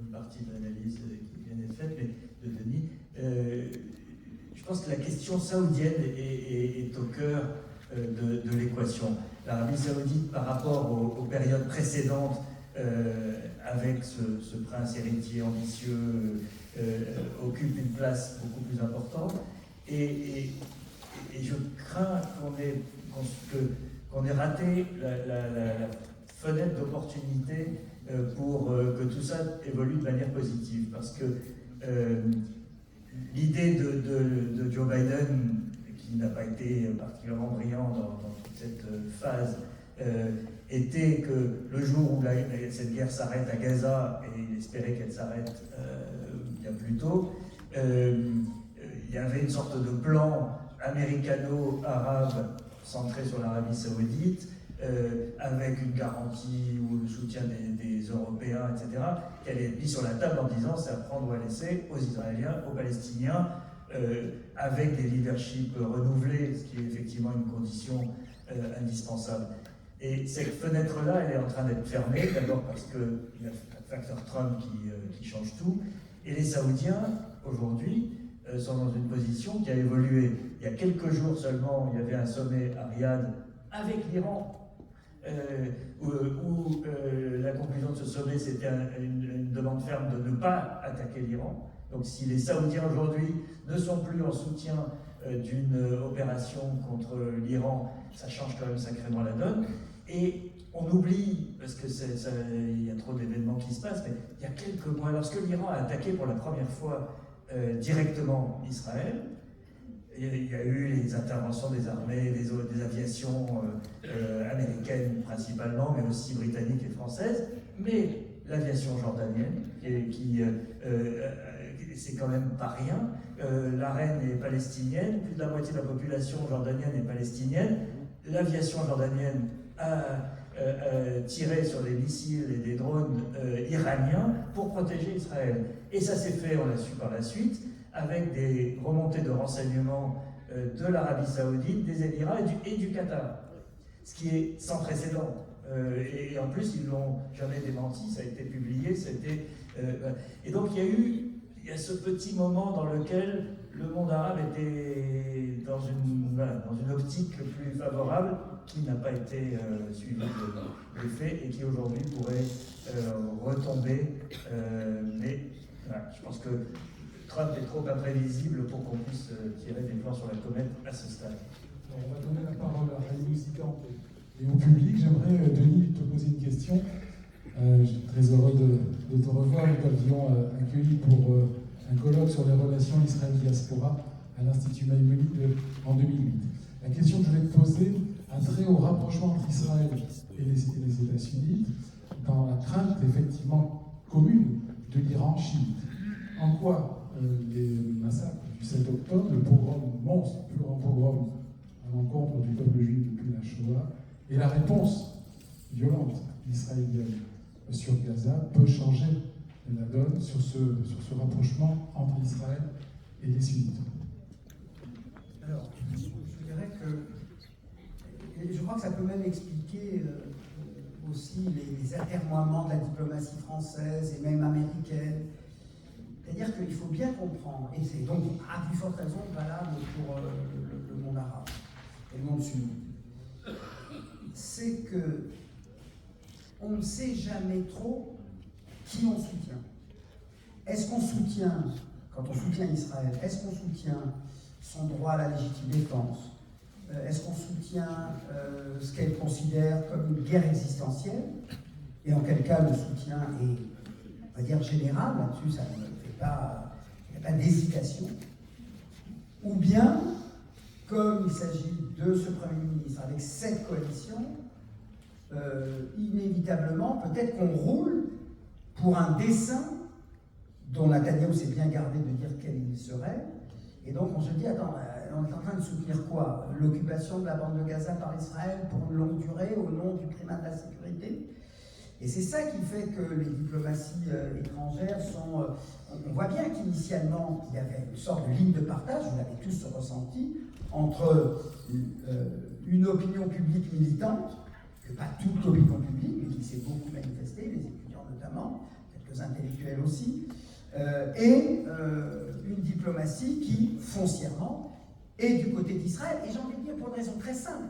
une partie de l'analyse qui vient d'être faite, mais de Denis. Je pense que la question saoudienne est au cœur de l'équation. L'Arabie saoudite, par rapport aux périodes précédentes, avec ce prince héritier ambitieux, occupe une place beaucoup plus importante. Et je crains qu'on ait raté la fenêtre d'opportunité pour que tout ça évolue de manière positive. Parce que l'idée de Joe Biden, qui n'a pas été particulièrement brillant dans toute cette phase, était que le jour où cette guerre s'arrête à Gaza, et il espérait qu'elle s'arrête bien plus tôt, il y avait une sorte de plan américano-arabe centré sur l'Arabie saoudite, avec une garantie ou le soutien des Européens, etc., qui allait être mis sur la table en disant c'est à prendre ou à laisser aux Israéliens, aux Palestiniens, avec des leaderships renouvelés, ce qui est effectivement une condition indispensable. Et cette fenêtre-là, elle est en train d'être fermée, d'abord parce qu'il y a le facteur Trump qui change tout, et les Saoudiens, aujourd'hui, sont dans une position qui a évolué. Il y a quelques jours seulement, il y avait un sommet à Riyad avec l'Iran, où la conclusion de ce sommet, c'était une demande ferme de ne pas attaquer l'Iran. Donc si les Saoudiens aujourd'hui ne sont plus en soutien d'une opération contre l'Iran, ça change quand même sacrément la donne. Et on oublie, parce que il y a trop d'événements qui se passent, mais il y a quelques mois, lorsque l'Iran a attaqué pour la première fois directement Israël, il y a eu les interventions des armées, des aviations américaines principalement, mais aussi britanniques et françaises, mais l'aviation jordanienne, c'est quand même pas rien. La reine est palestinienne, plus de la moitié de la population jordanienne est palestinienne. L'aviation jordanienne a tiré sur des missiles et des drones iraniens pour protéger Israël. Et ça s'est fait, on l'a su par la suite, avec des remontées de renseignements de l'Arabie Saoudite, des Émirats et du Qatar. Ce qui est sans précédent. Et en plus, ils ne l'ont jamais démenti, ça a été publié, et donc il y a ce petit moment dans lequel le monde arabe était dans une optique plus favorable qui n'a pas été suivie de fait et qui aujourd'hui pourrait retomber. Mais voilà, je pense que Trump est trop imprévisible pour qu'on puisse tirer des plans sur la comète à ce stade. On va donner la parole à la musicante et au public. J'aimerais, Denis, te poser une question. Je suis très heureux de te revoir. Nous t'avions accueilli pour un colloque sur les relations Israël-Diaspora à l'Institut Maïmonide en 2008. La question que je vais te poser a trait au rapprochement entre Israël et les États sunnite, dans la crainte effectivement commune de l'Iran chiite. En quoi les massacres du 7 octobre, le pogrom monstre, le plus grand pogrom à l'encontre du peuple juif depuis la Shoah, et la réponse violente israélienne sur Gaza peut changer la donne sur ce rapprochement entre Israël et les sunnites. Alors, je dirais que, et je crois que ça peut même expliquer aussi les atermoiements de la diplomatie française et même américaine. C'est-à-dire qu'il faut bien comprendre, et c'est donc à plus forte raison valable pour le monde arabe et le monde sunnite, c'est que on ne sait jamais trop qui on soutient. Est-ce qu'on soutient, quand on soutient Israël, est-ce qu'on soutient son droit à la légitime défense? Est-ce qu'on soutient ce qu'elle considère comme une guerre existentielle? Et en quel cas le soutien est, on va dire, général, là-dessus, ça ne fait pas, il n'y a pas d'hésitation. Ou bien, comme il s'agit de ce Premier ministre avec cette coalition, inévitablement, peut-être qu'on roule pour un dessein dont Netanyahou s'est bien gardé de dire quel il serait. Et donc on se dit, attends, on est en train de soutenir quoi? L'occupation de la bande de Gaza par Israël pour une longue durée au nom du primat de la sécurité? Et c'est ça qui fait que les diplomaties étrangères sont... on voit bien qu'initialement, il y avait une sorte de ligne de partage, vous l'avez tous ressenti, entre une opinion publique militante, que pas toute l'opinion publique, mais qui s'est beaucoup manifestée, les étudiants notamment, quelques intellectuels aussi, et une diplomatie qui, foncièrement, est du côté d'Israël. Et j'ai envie de dire pour une raison très simple,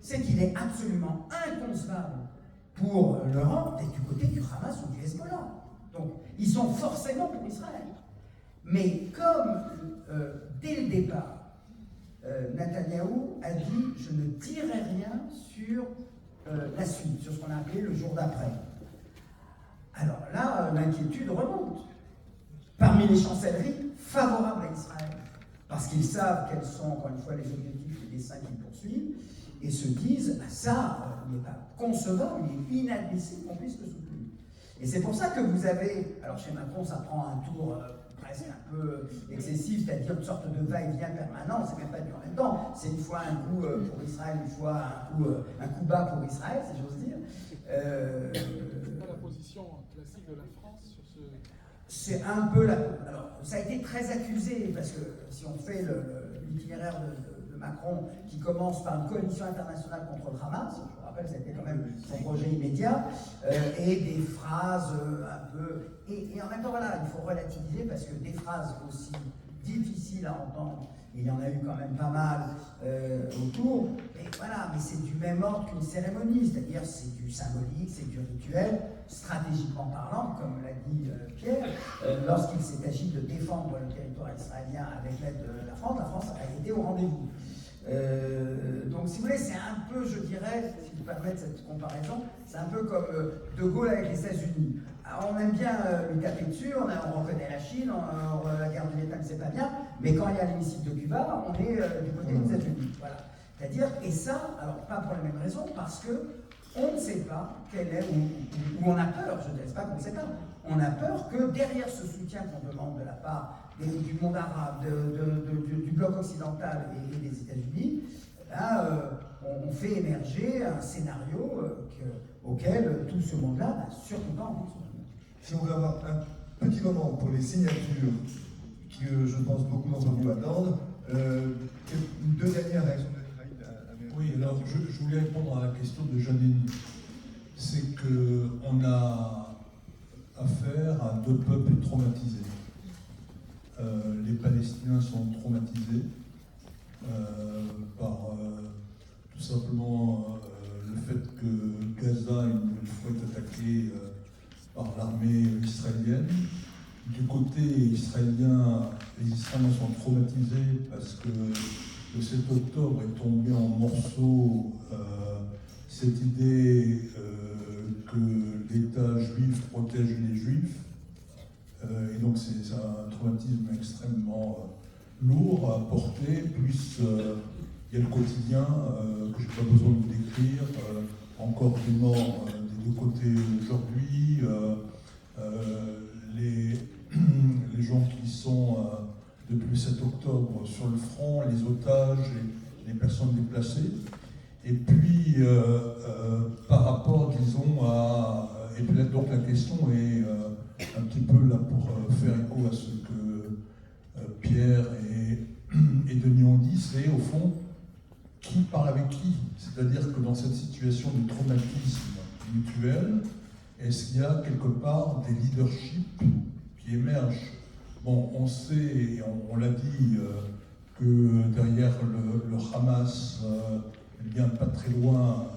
c'est qu'il est absolument inconcevable pour l'Europe d'être du côté du Hamas ou du Hezbollah. Donc, ils sont forcément pour Israël. Mais comme, dès le départ, Netanyahou a dit « je ne dirai rien sur la suite, sur ce qu'on a appelé le jour d'après ». Alors là, l'inquiétude remonte. Parmi les chancelleries favorables à Israël, parce qu'ils savent quels sont, encore une fois, les objectifs et les desseins qu'ils poursuivent, et se disent, ça n'est pas concevable, il est inadmissible qu'on puisse le soutenir. Et c'est pour ça que vous avez, alors chez Macron, ça prend un tour presque un peu excessif, c'est-à-dire une sorte de va-et-vient permanent, c'est même pas du en même temps, c'est une fois un coup pour Israël, une fois un coup bas pour Israël, si j'ose dire. C'est pas la position classique de la France sur ce... C'est un peu la... Alors, ça a été très accusé, parce que si on fait l'itinéraire de Macron, qui commence par une coalition internationale contre le Hamas, je vous rappelle, c'était quand même son projet immédiat, et des phrases un peu... Et en même temps, voilà, il faut relativiser, parce que des phrases aussi difficiles à entendre. Il y en a eu quand même pas mal autour. Et voilà, mais c'est du même ordre qu'une cérémonie, c'est-à-dire c'est du symbolique, c'est du rituel, stratégiquement parlant, comme l'a dit Pierre, lorsqu'il s'est agi de défendre le territoire israélien avec l'aide de la France a été au rendez-vous. Donc si vous voulez, c'est un peu, je dirais, si vous permettez cette comparaison, c'est un peu comme De Gaulle avec les États-Unis. Alors, on aime bien lui taper dessus, on reconnaît la Chine, la guerre du Vietnam c'est pas bien, mais quand il y a l'hémicycle de Cuba, on est du côté des États-Unis. Voilà. C'est-à-dire, et ça, alors pas pour les mêmes raisons, parce que on ne sait pas quel est, ou on a peur, je ne dis pas qu'on ne sait pas, on a peur que derrière ce soutien qu'on demande de la part du monde arabe, du bloc occidental et des États-Unis, on fait émerger un scénario auquel tout ce monde-là n'a surtout pas envie de se. Si on veut avoir un petit moment pour les signatures que je pense beaucoup d'entre vous attendent, deux dernières réactions de Oui, alors je voulais répondre à la question de Janine. C'est qu'on a affaire à deux peuples traumatisés. Les Palestiniens sont traumatisés par tout simplement le fait que Gaza, une nouvelle fois, est attaqué par l'armée israélienne. Du côté israélien, les Israéliens sont traumatisés parce que le 7 octobre est tombé en morceaux cette idée que l'État juif protège les juifs. Et donc c'est un traumatisme extrêmement lourd à porter, plus il y a le quotidien que je n'ai pas besoin de décrire, encore des morts des deux côtés aujourd'hui, les gens qui sont depuis le 7 octobre sur le front, les otages, les personnes déplacées. Et puis, par rapport, disons, et puis là, donc la question est un petit peu là pour faire écho à ce que Pierre et Denis ont dit, c'est au fond, qui parle avec qui? C'est-à-dire que dans cette situation de traumatisme mutuel, est-ce qu'il y a quelque part des leaderships qui émergent? Bon, on sait, et on l'a dit, que derrière le Hamas, eh bien pas très loin,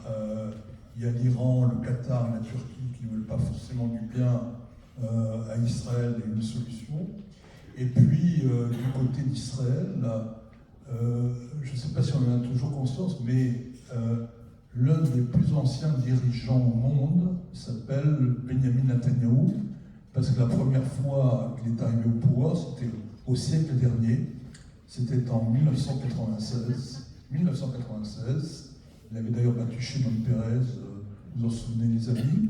il y a l'Iran, le Qatar, la Turquie qui ne veulent pas forcément du bien à Israël et une solution. Et puis, du côté d'Israël, je ne sais pas si on en a toujours conscience, mais l'un des plus anciens dirigeants au monde s'appelle Benjamin Netanyahu, parce que la première fois qu'il est arrivé au pouvoir, c'était au siècle dernier, c'était en 1996. Il avait d'ailleurs battu Shimon Peres, vous en souvenez les amis.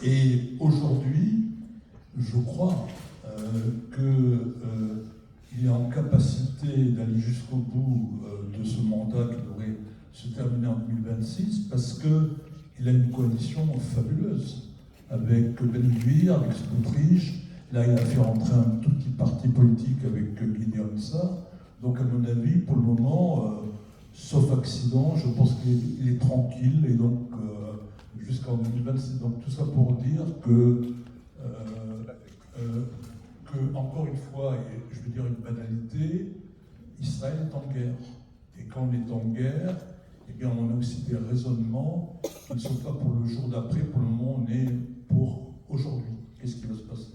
Et aujourd'hui, je crois qu'il est en capacité d'aller jusqu'au bout de ce mandat qui devrait se terminer en 2026, parce qu'il a une coalition fabuleuse avec Ben Gvir, avec Smotrich. Là, il a fait rentrer un tout petit parti politique avec Gideon Sa'ar. Donc, à mon avis, pour le moment, sauf accident, je pense qu'il est tranquille, et donc jusqu'en 2026. Donc, tout ça pour dire que encore une fois, et je veux dire une banalité, Israël est en guerre. Et quand on est en guerre, eh bien, on a aussi des raisonnements qui ne sont pas pour le jour d'après. Pour le moment, on est pour aujourd'hui. Qu'est-ce qui va se passer?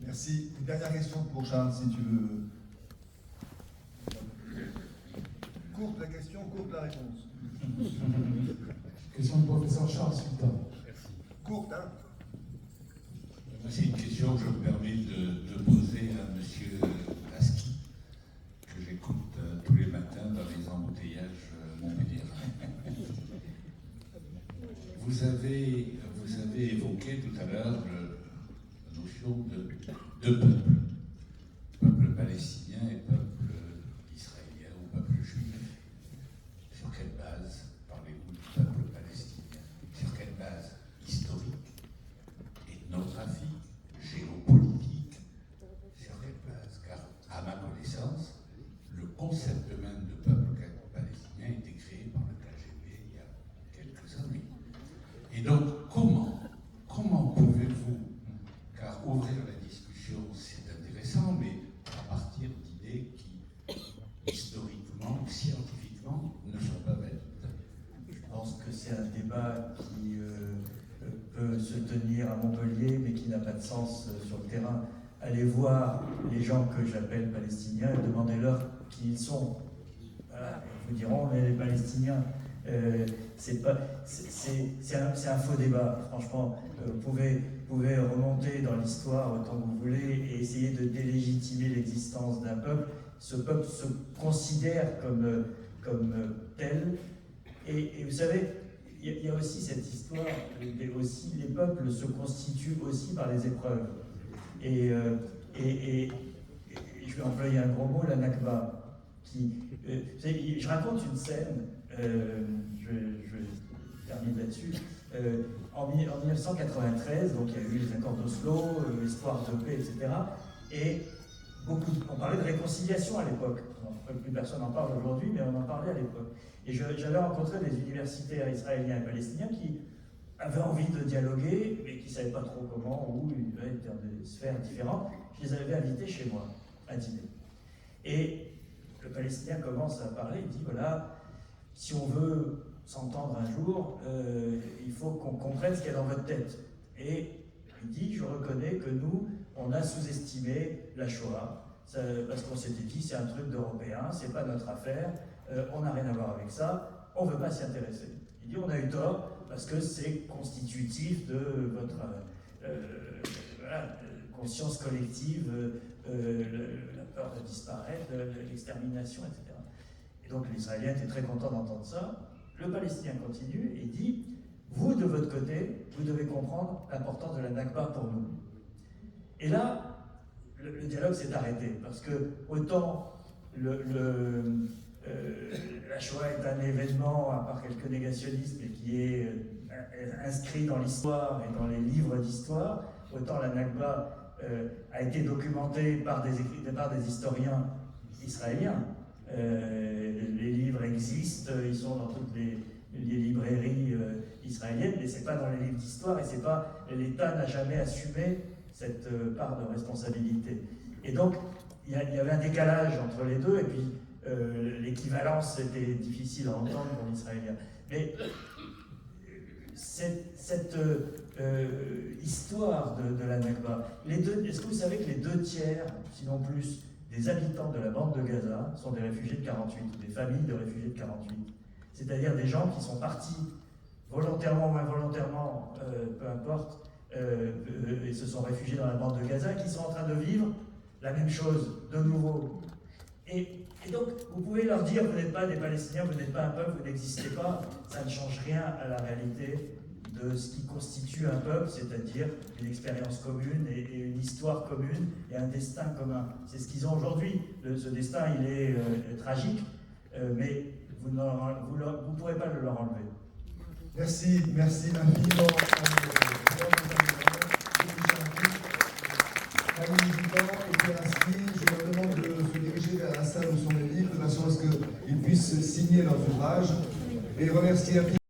Merci. Une dernière question pour Charles, si tu veux. Courte la question, courte la réponse. Question du professeur Charles Sultan. Courte, hein? C'est une question que je me permets de poser à M. Lasky, que j'écoute tous les matins dans les embouteillages montpelliérains. Vous avez évoqué tout à l'heure la notion de peuple. Peuple palestinien et peuple israélien ou peuple juif. Sur quelle base parlez-vous du peuple palestinien? Sur quelle base historique, ethnographique, géopolitique? Sur quelle base? Car, à ma connaissance, le concept même de peuple palestinien a été créé par le KGB il y a quelques années. Et donc, comment pouvez-vous, car ouvrir la discussion c'est intéressant, mais à de sens sur le terrain. Allez voir les gens que j'appelle palestiniens et demandez-leur qui ils sont. Voilà, ils vous diront, mais les Palestiniens, c'est un faux débat. Franchement, vous pouvez remonter dans l'histoire autant que vous voulez et essayer de délégitimer l'existence d'un peuple. Ce peuple se considère comme tel. Et vous savez, il y a aussi cette histoire, aussi, les peuples se constituent aussi par les épreuves. Et je vais employer un gros mot, la Nakba. Je raconte une scène, je termine là-dessus. En 1993, donc il y a eu les accords d'Oslo, l'espoir de paix, etc. Et on parlait de réconciliation à l'époque. Plus personne n'en parle aujourd'hui, mais on en parlait à l'époque. Et j'avais rencontré des universitaires israéliens et palestiniens qui avaient envie de dialoguer, mais qui ne savaient pas trop comment, où, ils étaient dans des sphères différentes. Je les avais invités chez moi à dîner. Et le Palestinien commence à parler, il dit voilà, si on veut s'entendre un jour, il faut qu'on comprenne ce qu'il y a dans votre tête. Et il dit, je reconnais que nous, on a sous-estimé la Shoah, parce qu'on s'était dit c'est un truc d'Européens, c'est pas notre affaire, on n'a rien à voir avec ça, on ne veut pas s'y intéresser. Il dit on a eu tort parce que c'est constitutif de votre conscience collective, la peur de disparaître, l'extermination, etc. Et donc l'Israélien était très content d'entendre ça. Le Palestinien continue et dit vous, de votre côté, vous devez comprendre l'importance de la Nakba pour nous. Et là, le dialogue s'est arrêté, parce que autant la Shoah est un événement, à part quelques négationnistes, mais qui est inscrit dans l'histoire et dans les livres d'histoire, autant la Nakba a été documentée par des historiens israéliens. Les livres existent, ils sont dans toutes les librairies israéliennes, mais ce n'est pas dans les livres d'histoire, et c'est pas, l'État n'a jamais assumé cette part de responsabilité. Et donc, il y avait un décalage entre les deux, et puis l'équivalence était difficile à entendre pour l'israélien. Mais cette histoire de la Nakba, est-ce que vous savez que les 2/3, sinon plus, des habitants de la bande de Gaza sont des réfugiés de 48, des familles de réfugiés de 48. C'est-à-dire des gens qui sont partis volontairement ou involontairement, peu importe, et se sont réfugiés dans la bande de Gaza, qui sont en train de vivre la même chose, de nouveau. Et donc, vous pouvez leur dire, vous n'êtes pas des Palestiniens, vous n'êtes pas un peuple, vous n'existez pas, ça ne change rien à la réalité de ce qui constitue un peuple, c'est-à-dire une expérience commune et une histoire commune et un destin commun. C'est ce qu'ils ont aujourd'hui. Ce destin, il est tragique, mais vous ne pourrez pas le leur enlever. Merci infiniment. Amis militants et puis inscrits, je leur demande de se diriger vers la salle où sont les livres, de façon à ce qu'ils puissent signer leurs ouvrages et remercier